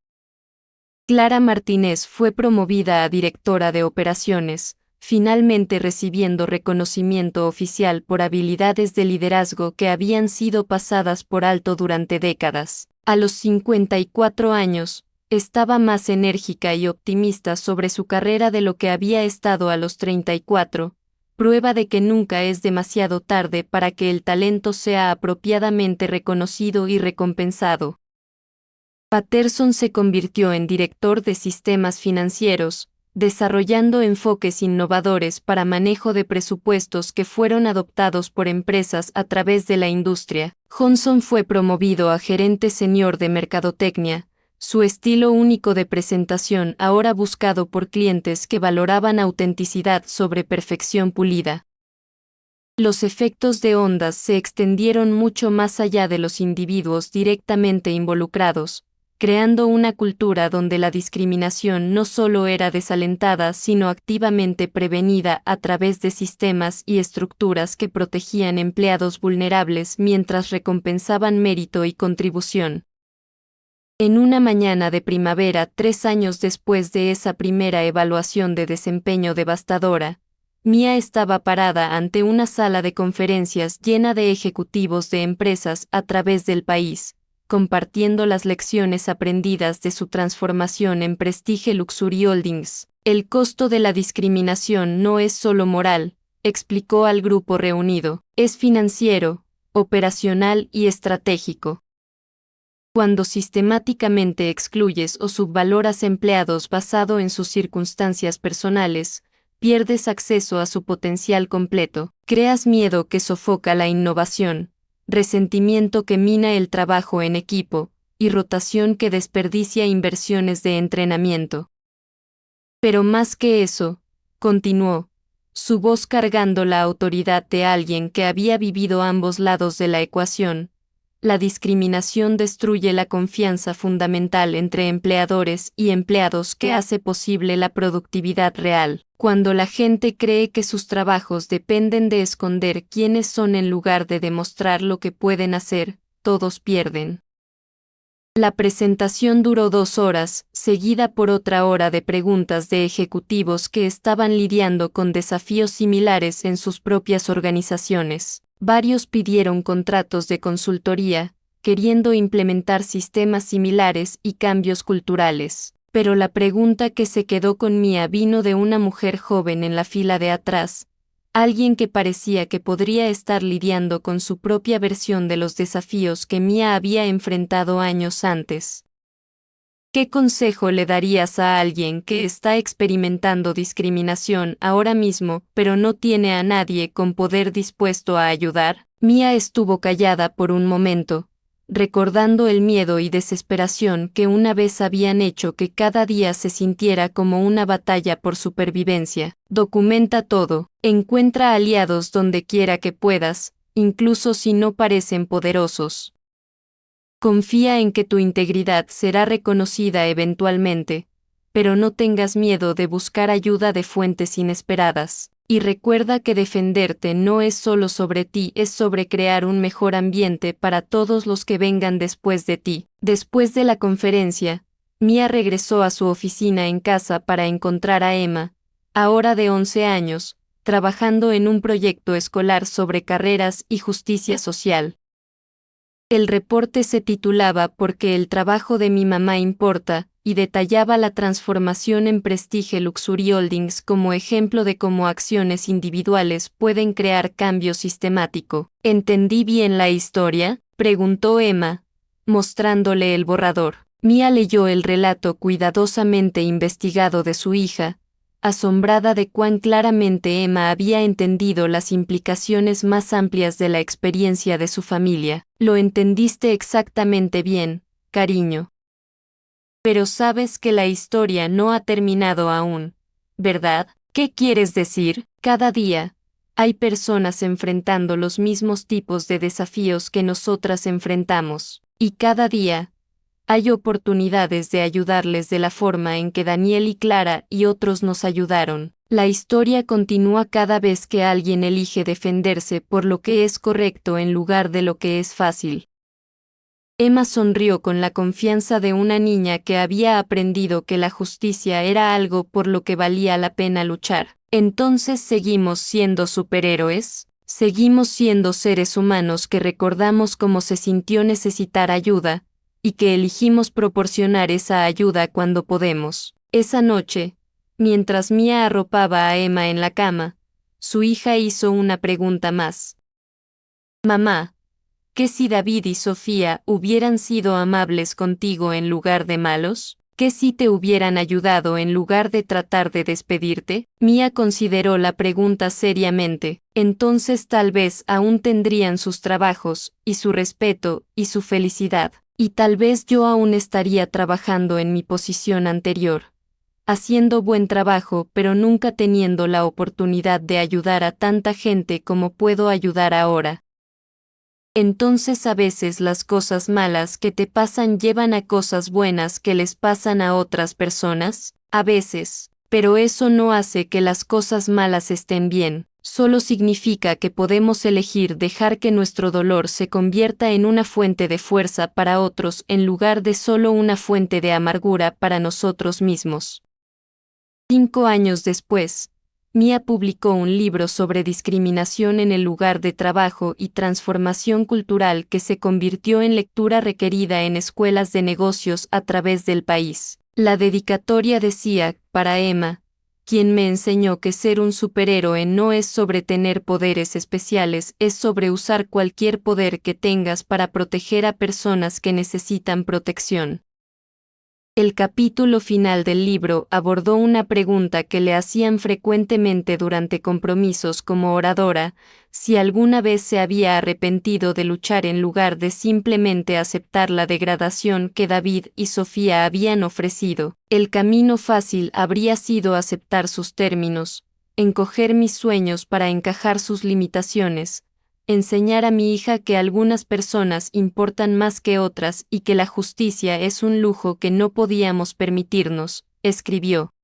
Clara Martínez fue promovida a directora de operaciones, finalmente recibiendo reconocimiento oficial por habilidades de liderazgo que habían sido pasadas por alto durante décadas. A los 54 años, estaba más enérgica y optimista sobre su carrera de lo que había estado a los 34, prueba de que nunca es demasiado tarde para que el talento sea apropiadamente reconocido y recompensado. Patterson se convirtió en director de sistemas financieros, desarrollando enfoques innovadores para manejo de presupuestos que fueron adoptados por empresas a través de la industria. Johnson fue promovido a gerente senior de mercadotecnia, su estilo único de presentación ahora buscado por clientes que valoraban autenticidad sobre perfección pulida. Los efectos de ondas se extendieron mucho más allá de los individuos directamente involucrados, creando una cultura donde la discriminación no solo era desalentada sino activamente prevenida a través de sistemas y estructuras que protegían empleados vulnerables mientras recompensaban mérito y contribución. En una mañana de primavera 3 años después de esa primera evaluación de desempeño devastadora, Mia estaba parada ante una sala de conferencias llena de ejecutivos de empresas a través del país, compartiendo las lecciones aprendidas de su transformación en Prestige Luxury Holdings. El costo de la discriminación no es solo moral, explicó al grupo reunido, es financiero, operacional y estratégico. Cuando sistemáticamente excluyes o subvaloras empleados basado en sus circunstancias personales, pierdes acceso a su potencial completo, creas miedo que sofoca la innovación, resentimiento que mina el trabajo en equipo, y rotación que desperdicia inversiones de entrenamiento. Pero más que eso, continuó, su voz cargando la autoridad de alguien que había vivido ambos lados de la ecuación, la discriminación destruye la confianza fundamental entre empleadores y empleados que hace posible la productividad real. Cuando la gente cree que sus trabajos dependen de esconder quiénes son en lugar de demostrar lo que pueden hacer, todos pierden. La presentación duró 2 horas, seguida por otra hora de preguntas de ejecutivos que estaban lidiando con desafíos similares en sus propias organizaciones. Varios pidieron contratos de consultoría, queriendo implementar sistemas similares y cambios culturales. Pero la pregunta que se quedó con Mia vino de una mujer joven en la fila de atrás, alguien que parecía que podría estar lidiando con su propia versión de los desafíos que Mia había enfrentado años antes. ¿Qué consejo le darías a alguien que está experimentando discriminación ahora mismo, pero no tiene a nadie con poder dispuesto a ayudar? Mia estuvo callada por un momento, recordando el miedo y desesperación que una vez habían hecho que cada día se sintiera como una batalla por supervivencia. Documenta todo, encuentra aliados donde quiera que puedas, incluso si no parecen poderosos. Confía en que tu integridad será reconocida eventualmente, pero no tengas miedo de buscar ayuda de fuentes inesperadas. Y recuerda que defenderte no es solo sobre ti, es sobre crear un mejor ambiente para todos los que vengan después de ti. Después de la conferencia, Mia regresó a su oficina en casa para encontrar a Emma, ahora de 11 años, trabajando en un proyecto escolar sobre carreras y justicia social. El reporte se titulaba «Porque el trabajo de mi mamá importa», y detallaba la transformación en Prestige Luxury Holdings como ejemplo de cómo acciones individuales pueden crear cambio sistemático. ¿Entendí bien la historia?, preguntó Emma, mostrándole el borrador. Mia leyó el relato cuidadosamente investigado de su hija, asombrada de cuán claramente Emma había entendido las implicaciones más amplias de la experiencia de su familia. Lo entendiste exactamente bien, cariño. Pero sabes que la historia no ha terminado aún, ¿verdad? ¿Qué quieres decir? Cada día, hay personas enfrentando los mismos tipos de desafíos que nosotras enfrentamos, y cada día, hay oportunidades de ayudarles de la forma en que Daniel y Clara y otros nos ayudaron. La historia continúa cada vez que alguien elige defenderse por lo que es correcto en lugar de lo que es fácil. Emma sonrió con la confianza de una niña que había aprendido que la justicia era algo por lo que valía la pena luchar. Entonces seguimos siendo superhéroes, seguimos siendo seres humanos que recordamos cómo se sintió necesitar ayuda, y que elegimos proporcionar esa ayuda cuando podemos. Esa noche, mientras Mia arropaba a Emma en la cama, su hija hizo una pregunta más. Mamá, ¿qué si David y Sofía hubieran sido amables contigo en lugar de malos? ¿Qué si te hubieran ayudado en lugar de tratar de despedirte? Mia consideró la pregunta seriamente. Entonces tal vez aún tendrían sus trabajos, y su respeto, y su felicidad. Y tal vez yo aún estaría trabajando en mi posición anterior, haciendo buen trabajo pero nunca teniendo la oportunidad de ayudar a tanta gente como puedo ayudar ahora. Entonces a veces las cosas malas que te pasan llevan a cosas buenas que les pasan a otras personas, a veces, pero eso no hace que las cosas malas estén bien. Solo significa que podemos elegir dejar que nuestro dolor se convierta en una fuente de fuerza para otros en lugar de solo una fuente de amargura para nosotros mismos. 5 años después, Mia publicó un libro sobre discriminación en el lugar de trabajo y transformación cultural que se convirtió en lectura requerida en escuelas de negocios a través del país. La dedicatoria decía, para Emma, quien me enseñó que ser un superhéroe no es sobre tener poderes especiales, es sobre usar cualquier poder que tengas para proteger a personas que necesitan protección. El capítulo final del libro abordó una pregunta que le hacían frecuentemente durante compromisos como oradora, si alguna vez se había arrepentido de luchar en lugar de simplemente aceptar la degradación que David y Sofía habían ofrecido. El camino fácil habría sido aceptar sus términos, encoger mis sueños para encajar sus limitaciones, enseñar a mi hija que algunas personas importan más que otras y que la justicia es un lujo que no podíamos permitirnos, escribió.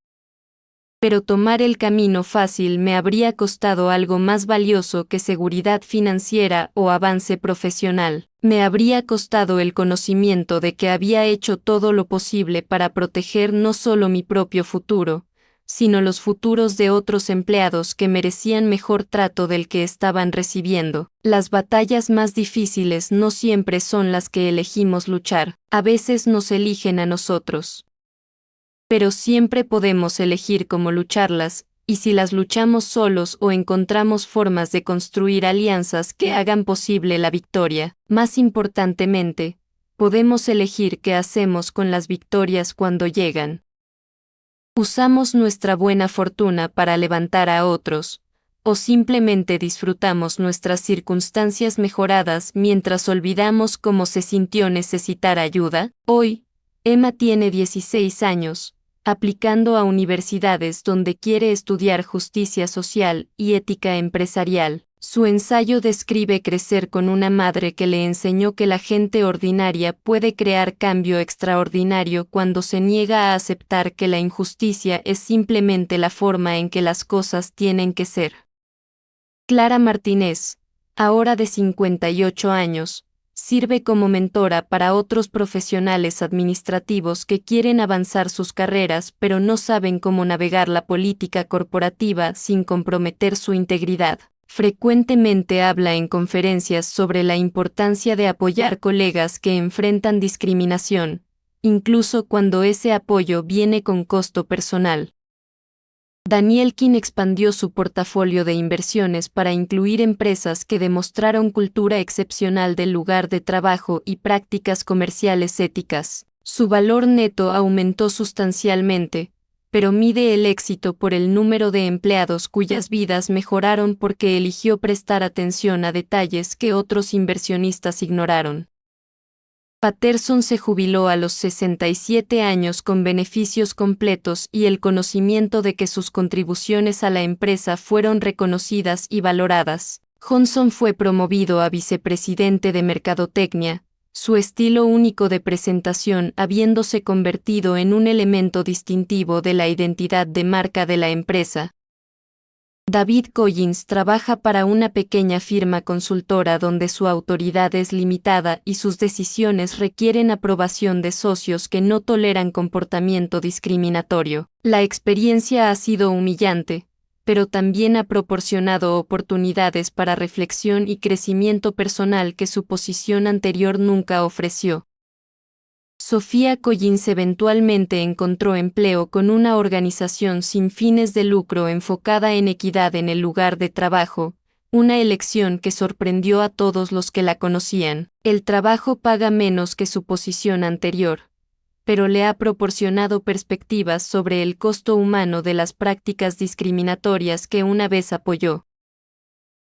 Pero tomar el camino fácil me habría costado algo más valioso que seguridad financiera o avance profesional. Me habría costado el conocimiento de que había hecho todo lo posible para proteger no solo mi propio futuro, sino los futuros de otros empleados que merecían mejor trato del que estaban recibiendo. Las batallas más difíciles no siempre son las que elegimos luchar, a veces nos eligen a nosotros. Pero siempre podemos elegir cómo lucharlas, y si las luchamos solos o encontramos formas de construir alianzas que hagan posible la victoria. Más importantemente, podemos elegir qué hacemos con las victorias cuando llegan. ¿Usamos nuestra buena fortuna para levantar a otros, o simplemente disfrutamos nuestras circunstancias mejoradas mientras olvidamos cómo se sintió necesitar ayuda? Hoy, Emma tiene 16 años, aplicando a universidades donde quiere estudiar justicia social y ética empresarial. Su ensayo describe crecer con una madre que le enseñó que la gente ordinaria puede crear cambio extraordinario cuando se niega a aceptar que la injusticia es simplemente la forma en que las cosas tienen que ser. Clara Martínez, ahora de 58 años, sirve como mentora para otros profesionales administrativos que quieren avanzar sus carreras pero no saben cómo navegar la política corporativa sin comprometer su integridad. Frecuentemente habla en conferencias sobre la importancia de apoyar colegas que enfrentan discriminación, incluso cuando ese apoyo viene con costo personal. Danielkin expandió su portafolio de inversiones para incluir empresas que demostraron cultura excepcional del lugar de trabajo y prácticas comerciales éticas. Su valor neto aumentó sustancialmente, pero mide el éxito por el número de empleados cuyas vidas mejoraron porque eligió prestar atención a detalles que otros inversionistas ignoraron. Patterson se jubiló a los 67 años con beneficios completos y el conocimiento de que sus contribuciones a la empresa fueron reconocidas y valoradas. Johnson fue promovido a vicepresidente de Mercadotecnia, su estilo único de presentación habiéndose convertido en un elemento distintivo de la identidad de marca de la empresa. David Collins trabaja para una pequeña firma consultora donde su autoridad es limitada y sus decisiones requieren aprobación de socios que no toleran comportamiento discriminatorio. La experiencia ha sido humillante, pero también ha proporcionado oportunidades para reflexión y crecimiento personal que su posición anterior nunca ofreció. Sofía Collins eventualmente encontró empleo con una organización sin fines de lucro enfocada en equidad en el lugar de trabajo, una elección que sorprendió a todos los que la conocían. El trabajo paga menos que su posición anterior, pero le ha proporcionado perspectivas sobre el costo humano de las prácticas discriminatorias que una vez apoyó.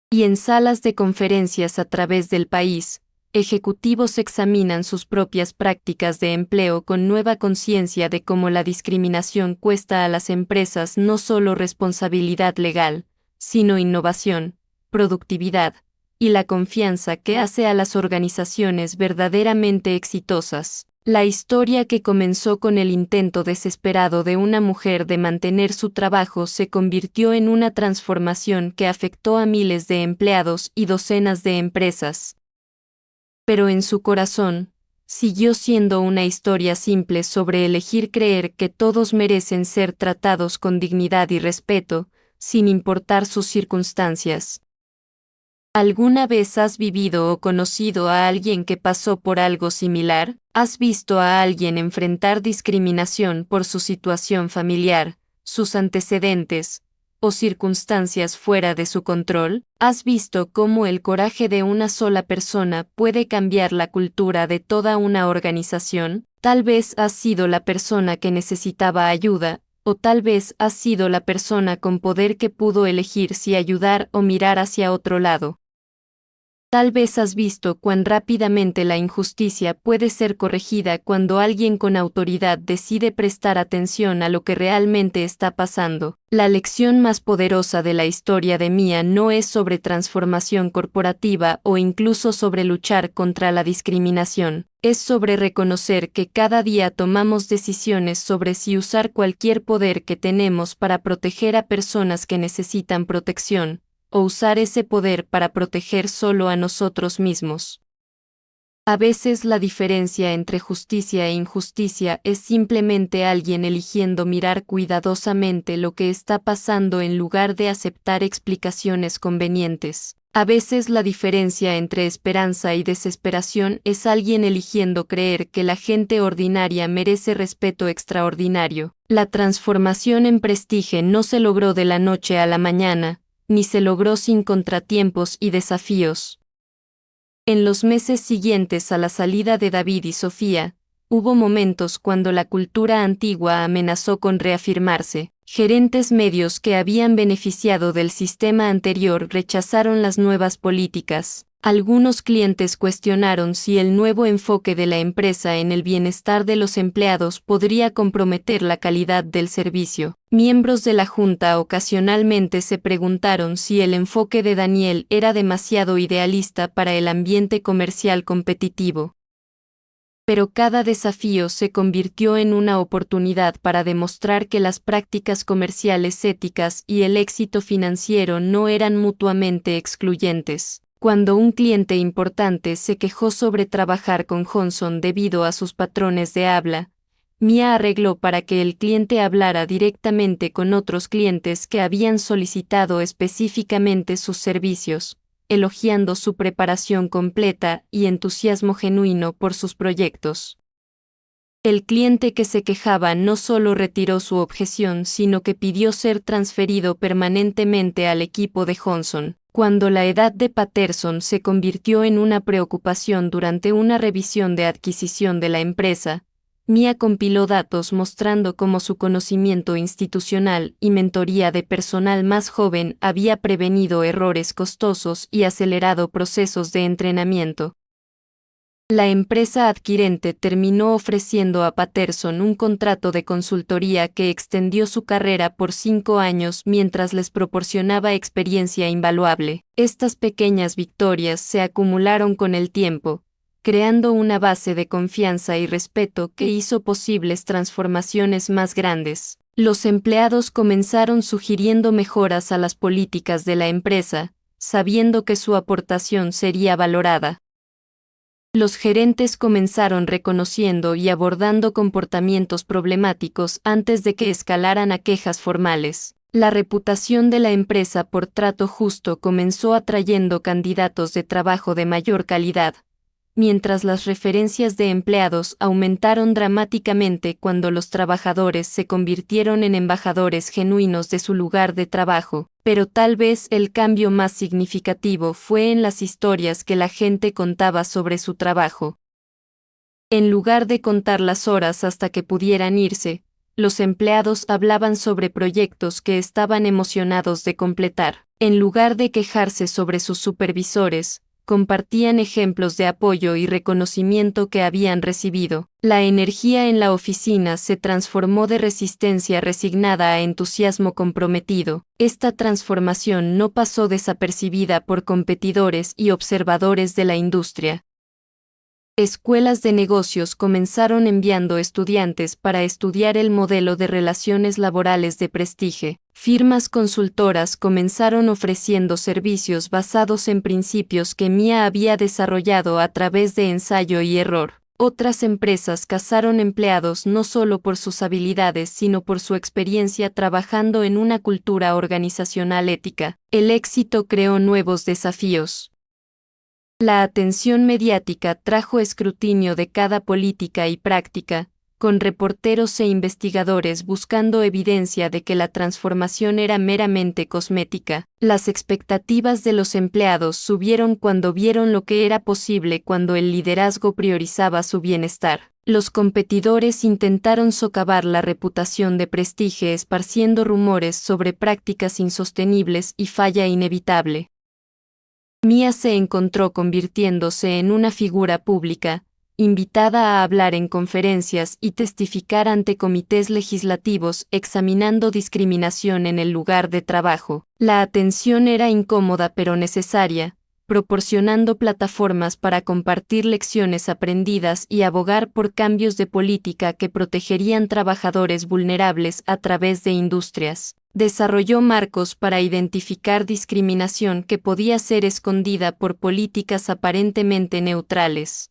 Y en salas de conferencias a través del país, ejecutivos examinan sus propias prácticas de empleo con nueva conciencia de cómo la discriminación cuesta a las empresas no solo responsabilidad legal, sino innovación, productividad, y la confianza que hace a las organizaciones verdaderamente exitosas. La historia que comenzó con el intento desesperado de una mujer de mantener su trabajo se convirtió en una transformación que afectó a miles de empleados y docenas de empresas. Pero en su corazón, siguió siendo una historia simple sobre elegir creer que todos merecen ser tratados con dignidad y respeto, sin importar sus circunstancias. ¿Alguna vez has vivido o conocido a alguien que pasó por algo similar? ¿Has visto a alguien enfrentar discriminación por su situación familiar, sus antecedentes, o circunstancias fuera de su control? ¿Has visto cómo el coraje de una sola persona puede cambiar la cultura de toda una organización? Tal vez has sido la persona que necesitaba ayuda, o tal vez has sido la persona con poder que pudo elegir si ayudar o mirar hacia otro lado. Tal vez has visto cuán rápidamente la injusticia puede ser corregida cuando alguien con autoridad decide prestar atención a lo que realmente está pasando. La lección más poderosa de la historia de Mia no es sobre transformación corporativa o incluso sobre luchar contra la discriminación. Es sobre reconocer que cada día tomamos decisiones sobre si usar cualquier poder que tenemos para proteger a personas que necesitan protección, o usar ese poder para proteger solo a nosotros mismos. A veces la diferencia entre justicia e injusticia es simplemente alguien eligiendo mirar cuidadosamente lo que está pasando en lugar de aceptar explicaciones convenientes. A veces la diferencia entre esperanza y desesperación es alguien eligiendo creer que la gente ordinaria merece respeto extraordinario. La transformación en Prestige no se logró de la noche a la mañana, ni se logró sin contratiempos y desafíos. En los meses siguientes a la salida de David y Sofía, hubo momentos cuando la cultura antigua amenazó con reafirmarse. Gerentes medios que habían beneficiado del sistema anterior rechazaron las nuevas políticas. Algunos clientes cuestionaron si el nuevo enfoque de la empresa en el bienestar de los empleados podría comprometer la calidad del servicio. Miembros de la junta ocasionalmente se preguntaron si el enfoque de Daniel era demasiado idealista para el ambiente comercial competitivo. Pero cada desafío se convirtió en una oportunidad para demostrar que las prácticas comerciales éticas y el éxito financiero no eran mutuamente excluyentes. Cuando un cliente importante se quejó sobre trabajar con Johnson debido a sus patrones de habla, Mia arregló para que el cliente hablara directamente con otros clientes que habían solicitado específicamente sus servicios, elogiando su preparación completa y entusiasmo genuino por sus proyectos. El cliente que se quejaba no solo retiró su objeción, sino que pidió ser transferido permanentemente al equipo de Johnson. Cuando la edad de Patterson se convirtió en una preocupación durante una revisión de adquisición de la empresa, Mia compiló datos mostrando cómo su conocimiento institucional y mentoría de personal más joven había prevenido errores costosos y acelerado procesos de entrenamiento. La empresa adquirente terminó ofreciendo a Patterson un contrato de consultoría que extendió su carrera por 5 años mientras les proporcionaba experiencia invaluable. Estas pequeñas victorias se acumularon con el tiempo, creando una base de confianza y respeto que hizo posibles transformaciones más grandes. Los empleados comenzaron sugiriendo mejoras a las políticas de la empresa, sabiendo que su aportación sería valorada. Los gerentes comenzaron reconociendo y abordando comportamientos problemáticos antes de que escalaran a quejas formales. La reputación de la empresa por trato justo comenzó atrayendo candidatos de trabajo de mayor calidad, mientras las referencias de empleados aumentaron dramáticamente cuando los trabajadores se convirtieron en embajadores genuinos de su lugar de trabajo. Pero tal vez el cambio más significativo fue en las historias que la gente contaba sobre su trabajo. En lugar de contar las horas hasta que pudieran irse, los empleados hablaban sobre proyectos que estaban emocionados de completar. En lugar de quejarse sobre sus supervisores, compartían ejemplos de apoyo y reconocimiento que habían recibido. La energía en la oficina se transformó de resistencia resignada a entusiasmo comprometido. Esta transformación no pasó desapercibida por competidores y observadores de la industria. Escuelas de negocios comenzaron enviando estudiantes para estudiar el modelo de relaciones laborales de Prestige. Firmas consultoras comenzaron ofreciendo servicios basados en principios que Mia había desarrollado a través de ensayo y error. Otras empresas cazaron empleados no solo por sus habilidades sino por su experiencia trabajando en una cultura organizacional ética. El éxito creó nuevos desafíos. La atención mediática trajo escrutinio de cada política y práctica, con reporteros e investigadores buscando evidencia de que la transformación era meramente cosmética. Las expectativas de los empleados subieron cuando vieron lo que era posible cuando el liderazgo priorizaba su bienestar. Los competidores intentaron socavar la reputación de Prestige esparciendo rumores sobre prácticas insostenibles y falla inevitable. Mia se encontró convirtiéndose en una figura pública, invitada a hablar en conferencias y testificar ante comités legislativos examinando discriminación en el lugar de trabajo. La atención era incómoda pero necesaria, proporcionando plataformas para compartir lecciones aprendidas y abogar por cambios de política que protegerían trabajadores vulnerables a través de industrias. Desarrolló marcos para identificar discriminación que podía ser escondida por políticas aparentemente neutrales.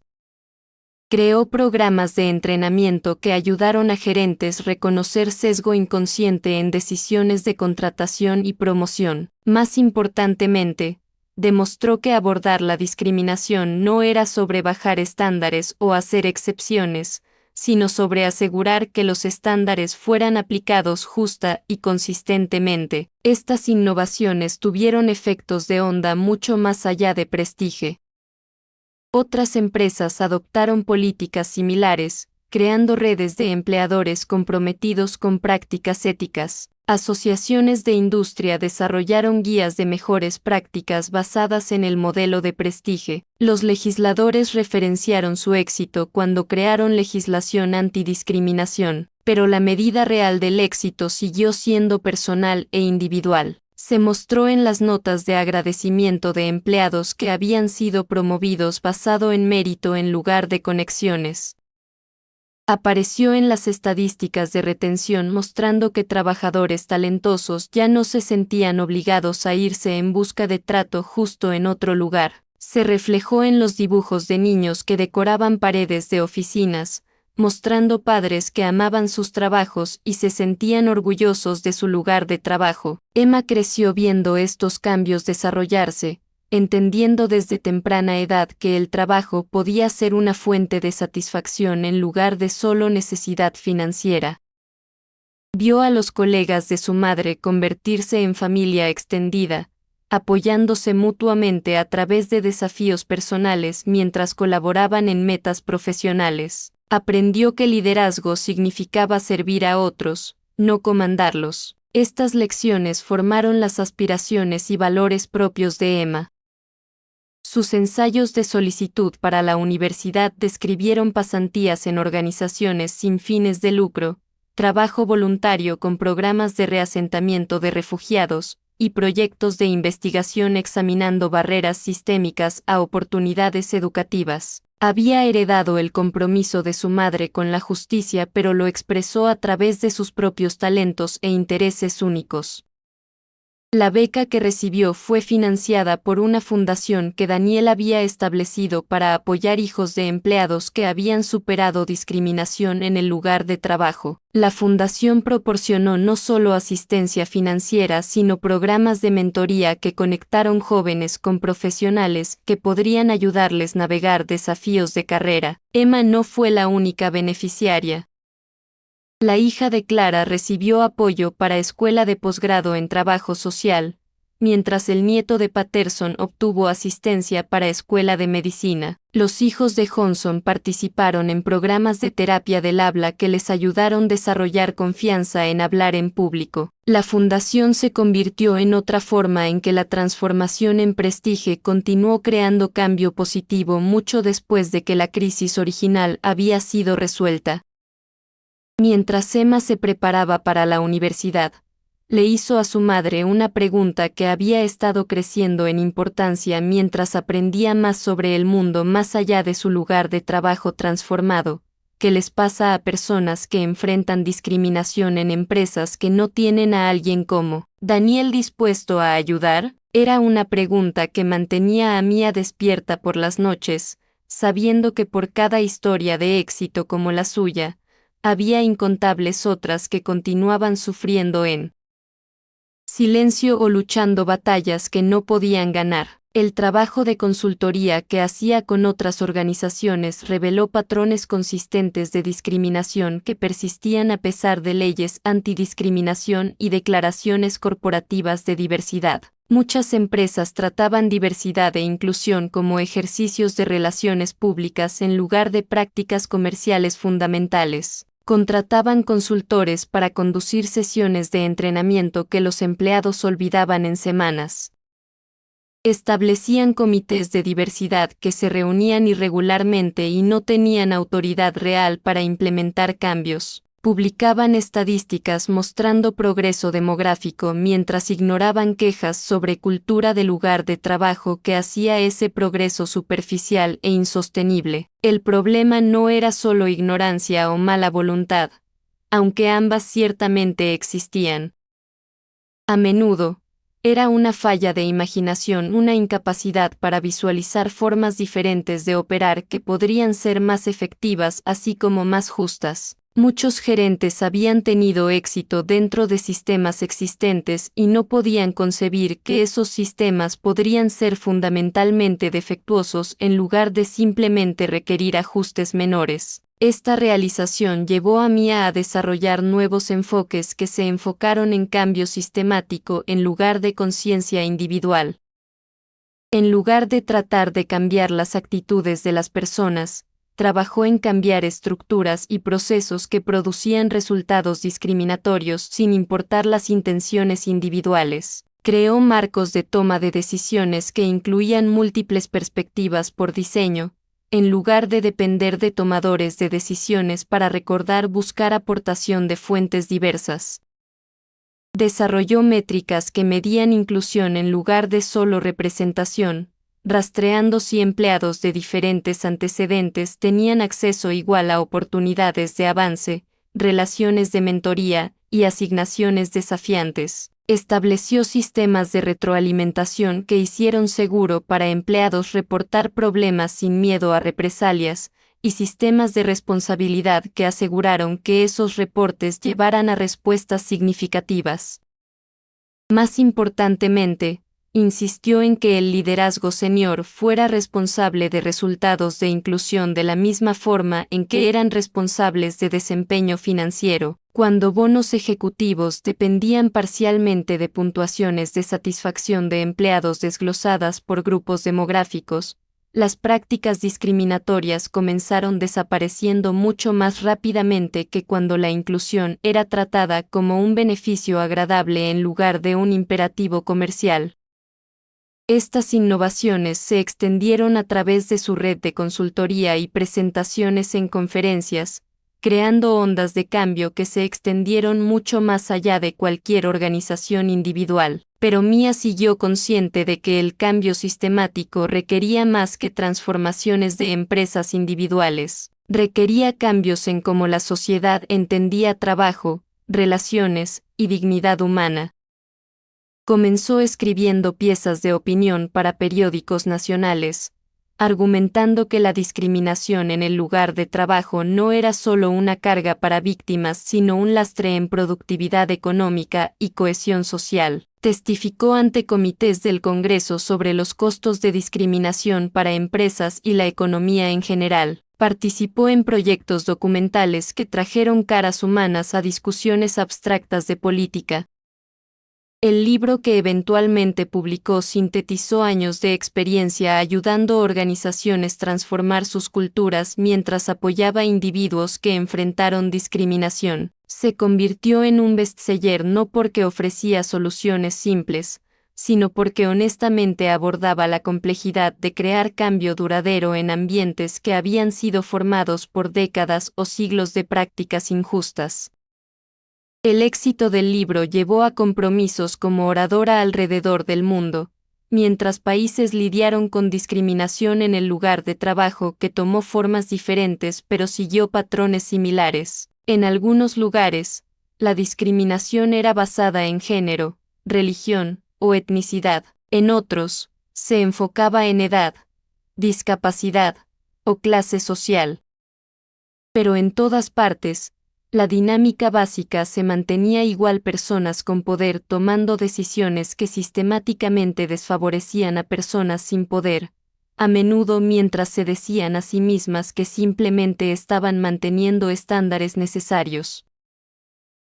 Creó programas de entrenamiento que ayudaron a gerentes a reconocer sesgo inconsciente en decisiones de contratación y promoción. Más importantemente, demostró que abordar la discriminación no era sobre bajar estándares o hacer excepciones, sino sobre asegurar que los estándares fueran aplicados justa y consistentemente. Estas innovaciones tuvieron efectos de onda mucho más allá de prestigio. Otras empresas adoptaron políticas similares, creando redes de empleadores comprometidos con prácticas éticas. Asociaciones de industria desarrollaron guías de mejores prácticas basadas en el modelo de prestigio. Los legisladores referenciaron su éxito cuando crearon legislación antidiscriminación, pero la medida real del éxito siguió siendo personal e individual. Se mostró en las notas de agradecimiento de empleados que habían sido promovidos basado en mérito en lugar de conexiones. Apareció en las estadísticas de retención mostrando que trabajadores talentosos ya no se sentían obligados a irse en busca de trato justo en otro lugar. Se reflejó en los dibujos de niños que decoraban paredes de oficinas, mostrando padres que amaban sus trabajos y se sentían orgullosos de su lugar de trabajo. Emma creció viendo estos cambios desarrollarse, entendiendo desde temprana edad que el trabajo podía ser una fuente de satisfacción en lugar de solo necesidad financiera. Vio a los colegas de su madre convertirse en familia extendida, apoyándose mutuamente a través de desafíos personales mientras colaboraban en metas profesionales. Aprendió que liderazgo significaba servir a otros, no comandarlos. Estas lecciones formaron las aspiraciones y valores propios de Emma. Sus ensayos de solicitud para la universidad describieron pasantías en organizaciones sin fines de lucro, trabajo voluntario con programas de reasentamiento de refugiados, y proyectos de investigación examinando barreras sistémicas a oportunidades educativas. Había heredado el compromiso de su madre con la justicia, pero lo expresó a través de sus propios talentos e intereses únicos. La beca que recibió fue financiada por una fundación que Daniel había establecido para apoyar hijos de empleados que habían superado discriminación en el lugar de trabajo. La fundación proporcionó no solo asistencia financiera, sino programas de mentoría que conectaron jóvenes con profesionales que podrían ayudarles a navegar desafíos de carrera. Emma no fue la única beneficiaria. La hija de Clara recibió apoyo para escuela de posgrado en trabajo social, mientras el nieto de Patterson obtuvo asistencia para escuela de medicina. Los hijos de Johnson participaron en programas de terapia del habla que les ayudaron a desarrollar confianza en hablar en público. La fundación se convirtió en otra forma en que la transformación en prestigio continuó creando cambio positivo mucho después de que la crisis original había sido resuelta. Mientras Emma se preparaba para la universidad, le hizo a su madre una pregunta que había estado creciendo en importancia mientras aprendía más sobre el mundo más allá de su lugar de trabajo transformado. ¿Qué les pasa a personas que enfrentan discriminación en empresas que no tienen a alguien como Daniel dispuesto a ayudar? Era una pregunta que mantenía a Mia despierta por las noches, sabiendo que por cada historia de éxito como la suya, había incontables otras que continuaban sufriendo en silencio o luchando batallas que no podían ganar. El trabajo de consultoría que hacía con otras organizaciones reveló patrones consistentes de discriminación que persistían a pesar de leyes antidiscriminación y declaraciones corporativas de diversidad. Muchas empresas trataban diversidad e inclusión como ejercicios de relaciones públicas en lugar de prácticas comerciales fundamentales. Contrataban consultores para conducir sesiones de entrenamiento que los empleados olvidaban en semanas. Establecían comités de diversidad que se reunían irregularmente y no tenían autoridad real para implementar cambios. Publicaban estadísticas mostrando progreso demográfico mientras ignoraban quejas sobre cultura del lugar de trabajo que hacía ese progreso superficial e insostenible. El problema no era solo ignorancia o mala voluntad, aunque ambas ciertamente existían. A menudo, era una falla de imaginación, una incapacidad para visualizar formas diferentes de operar que podrían ser más efectivas así como más justas. Muchos gerentes habían tenido éxito dentro de sistemas existentes y no podían concebir que esos sistemas podrían ser fundamentalmente defectuosos en lugar de simplemente requerir ajustes menores. Esta realización llevó a Mia a desarrollar nuevos enfoques que se enfocaron en cambio sistemático en lugar de conciencia individual. En lugar de tratar de cambiar las actitudes de las personas, trabajó en cambiar estructuras y procesos que producían resultados discriminatorios sin importar las intenciones individuales. Creó marcos de toma de decisiones que incluían múltiples perspectivas por diseño, en lugar de depender de tomadores de decisiones para buscar aportación de fuentes diversas. Desarrolló métricas que medían inclusión en lugar de solo representación, rastreando si empleados de diferentes antecedentes tenían acceso igual a oportunidades de avance, relaciones de mentoría y asignaciones desafiantes. Estableció sistemas de retroalimentación que hicieron seguro para empleados reportar problemas sin miedo a represalias, y sistemas de responsabilidad que aseguraron que esos reportes llevaran a respuestas significativas. Más importantemente, insistió en que el liderazgo senior fuera responsable de resultados de inclusión de la misma forma en que eran responsables de desempeño financiero. Cuando bonos ejecutivos dependían parcialmente de puntuaciones de satisfacción de empleados desglosadas por grupos demográficos, las prácticas discriminatorias comenzaron desapareciendo mucho más rápidamente que cuando la inclusión era tratada como un beneficio agradable en lugar de un imperativo comercial. Estas innovaciones se extendieron a través de su red de consultoría y presentaciones en conferencias, creando ondas de cambio que se extendieron mucho más allá de cualquier organización individual. Pero Mia siguió consciente de que el cambio sistemático requería más que transformaciones de empresas individuales. Requería cambios en cómo la sociedad entendía trabajo, relaciones y dignidad humana. Comenzó escribiendo piezas de opinión para periódicos nacionales, argumentando que la discriminación en el lugar de trabajo no era solo una carga para víctimas sino un lastre en productividad económica y cohesión social. Testificó ante comités del Congreso sobre los costos de discriminación para empresas y la economía en general. Participó en proyectos documentales que trajeron caras humanas a discusiones abstractas de política. El libro que eventualmente publicó sintetizó años de experiencia ayudando a organizaciones transformar sus culturas mientras apoyaba a individuos que enfrentaron discriminación. Se convirtió en un bestseller no porque ofrecía soluciones simples, sino porque honestamente abordaba la complejidad de crear cambio duradero en ambientes que habían sido formados por décadas o siglos de prácticas injustas. El éxito del libro llevó a compromisos como oradora alrededor del mundo, mientras países lidiaron con discriminación en el lugar de trabajo que tomó formas diferentes pero siguió patrones similares. En algunos lugares, la discriminación era basada en género, religión o etnicidad. En otros, se enfocaba en edad, discapacidad o clase social. Pero en todas partes, la dinámica básica se mantenía igual: personas con poder tomando decisiones que sistemáticamente desfavorecían a personas sin poder, a menudo mientras se decían a sí mismas que simplemente estaban manteniendo estándares necesarios.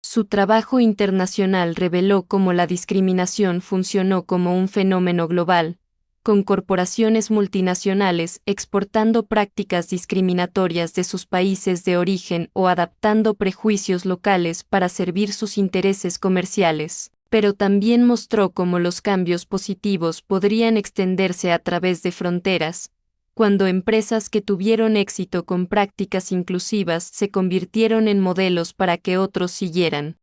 Su trabajo internacional reveló cómo la discriminación funcionó como un fenómeno global, con corporaciones multinacionales exportando prácticas discriminatorias de sus países de origen o adaptando prejuicios locales para servir sus intereses comerciales. pero también mostró cómo los cambios positivos podrían extenderse a través de fronteras, cuando empresas que tuvieron éxito con prácticas inclusivas se convirtieron en modelos para que otros siguieran.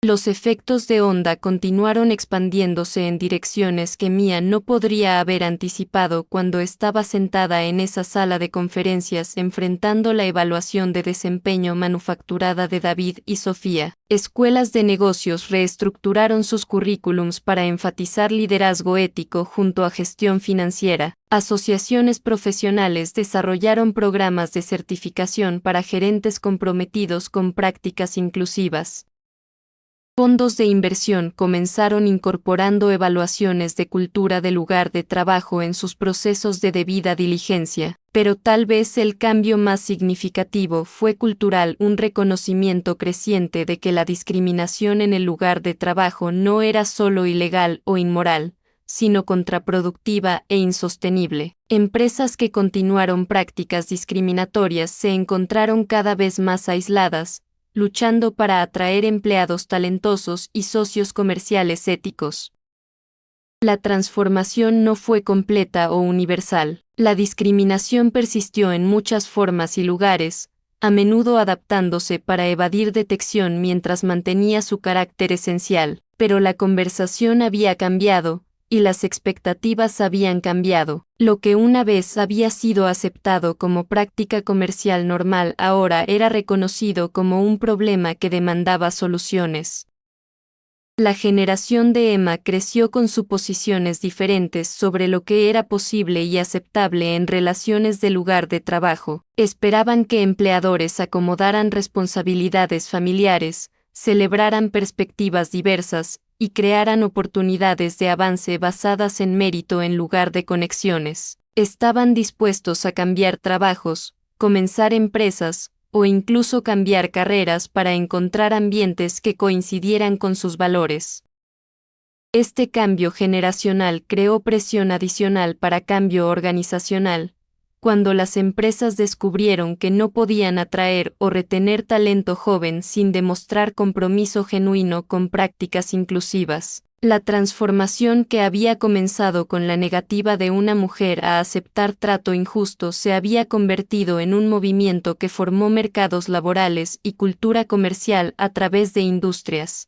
Los efectos de onda continuaron expandiéndose en direcciones que Mia no podría haber anticipado cuando estaba sentada en esa sala de conferencias enfrentando la evaluación de desempeño manufacturada de David y Sofía. Escuelas de negocios reestructuraron sus currículums para enfatizar liderazgo ético junto a gestión financiera. Asociaciones profesionales desarrollaron programas de certificación para gerentes comprometidos con prácticas inclusivas. Fondos de inversión comenzaron incorporando evaluaciones de cultura del lugar de trabajo en sus procesos de debida diligencia, pero tal vez el cambio más significativo fue cultural, un reconocimiento creciente de que la discriminación en el lugar de trabajo no era solo ilegal o inmoral, sino contraproductiva e insostenible. Empresas que continuaron prácticas discriminatorias se encontraron cada vez más aisladas, luchando para atraer empleados talentosos y socios comerciales éticos. La transformación no fue completa o universal. La discriminación persistió en muchas formas y lugares, a menudo adaptándose para evadir detección mientras mantenía su carácter esencial, pero la conversación había cambiado, y las expectativas habían cambiado. Lo que una vez había sido aceptado como práctica comercial normal ahora era reconocido como un problema que demandaba soluciones. La generación de Emma creció con suposiciones diferentes sobre lo que era posible y aceptable en relaciones de lugar de trabajo. Esperaban que empleadores acomodaran responsabilidades familiares, celebraran perspectivas diversas, y crearan oportunidades de avance basadas en mérito en lugar de conexiones. Estaban dispuestos a cambiar trabajos, comenzar empresas, o incluso cambiar carreras para encontrar ambientes que coincidieran con sus valores. Este cambio generacional creó presión adicional para cambio organizacional, cuando las empresas descubrieron que no podían atraer o retener talento joven sin demostrar compromiso genuino con prácticas inclusivas. La transformación que había comenzado con la negativa de una mujer a aceptar trato injusto se había convertido en un movimiento que formó mercados laborales y cultura comercial a través de industrias.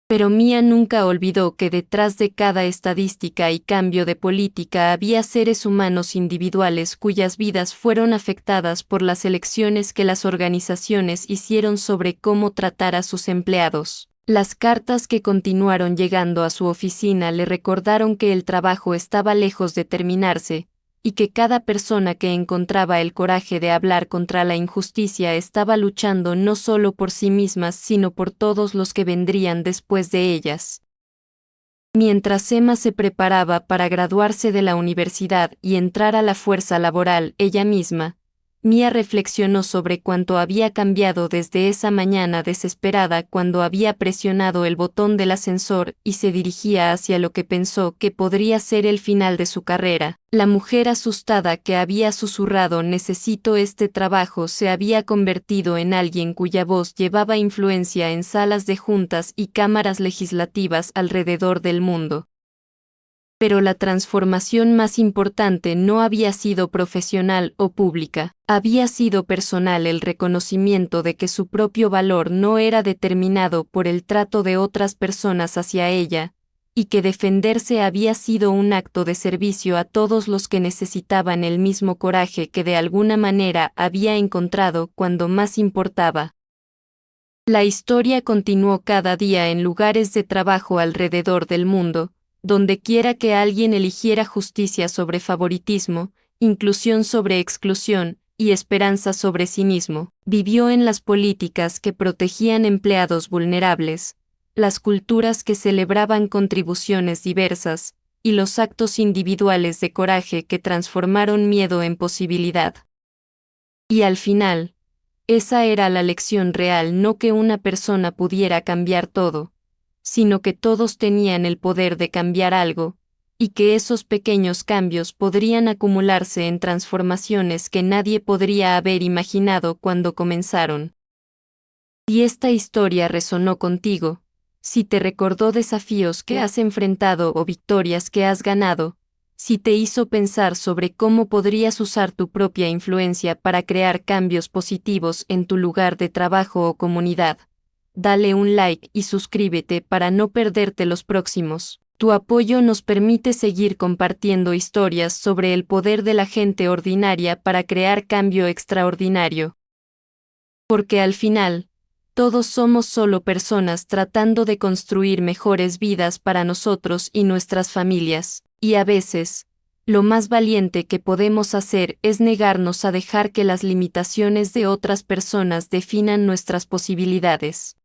Pero Mia nunca olvidó que detrás de cada estadística y cambio de política había seres humanos individuales cuyas vidas fueron afectadas por las elecciones que las organizaciones hicieron sobre cómo tratar a sus empleados. Las cartas que continuaron llegando a su oficina le recordaron que el trabajo estaba lejos de terminarse, y que cada persona que encontraba el coraje de hablar contra la injusticia estaba luchando no solo por sí mismas sino por todos los que vendrían después de ellas. Mientras Emma se preparaba para graduarse de la universidad y entrar a la fuerza laboral ella misma, Mia reflexionó sobre cuánto había cambiado desde esa mañana desesperada cuando había presionado el botón del ascensor y se dirigía hacia lo que pensó que podría ser el final de su carrera. La mujer asustada que había susurrado "necesito este trabajo" se había convertido en alguien cuya voz llevaba influencia en salas de juntas y cámaras legislativas alrededor del mundo. Pero la transformación más importante no había sido profesional o pública, había sido personal, el reconocimiento de que su propio valor no era determinado por el trato de otras personas hacia ella, y que defenderse había sido un acto de servicio a todos los que necesitaban el mismo coraje que de alguna manera había encontrado cuando más importaba. La historia continuó cada día en lugares de trabajo alrededor del mundo, donde quiera que alguien eligiera justicia sobre favoritismo, inclusión sobre exclusión, y esperanza sobre cinismo. Vivió en las políticas que protegían empleados vulnerables, las culturas que celebraban contribuciones diversas, y los actos individuales de coraje que transformaron miedo en posibilidad. Y al final, esa era la lección real: no que una persona pudiera cambiar todo, sino que todos tenían el poder de cambiar algo, y que esos pequeños cambios podrían acumularse en transformaciones que nadie podría haber imaginado cuando comenzaron. Si esta historia resonó contigo, Si te recordó desafíos que has enfrentado o victorias que has ganado, si te hizo pensar sobre cómo podrías usar tu propia influencia para crear cambios positivos en tu lugar de trabajo o comunidad, dale un like y suscríbete para no perderte los próximos. Tu apoyo nos permite seguir compartiendo historias sobre el poder de la gente ordinaria para crear cambio extraordinario. Porque al final, todos somos solo personas tratando de construir mejores vidas para nosotros y nuestras familias, y a veces, lo más valiente que podemos hacer es negarnos a dejar que las limitaciones de otras personas definan nuestras posibilidades.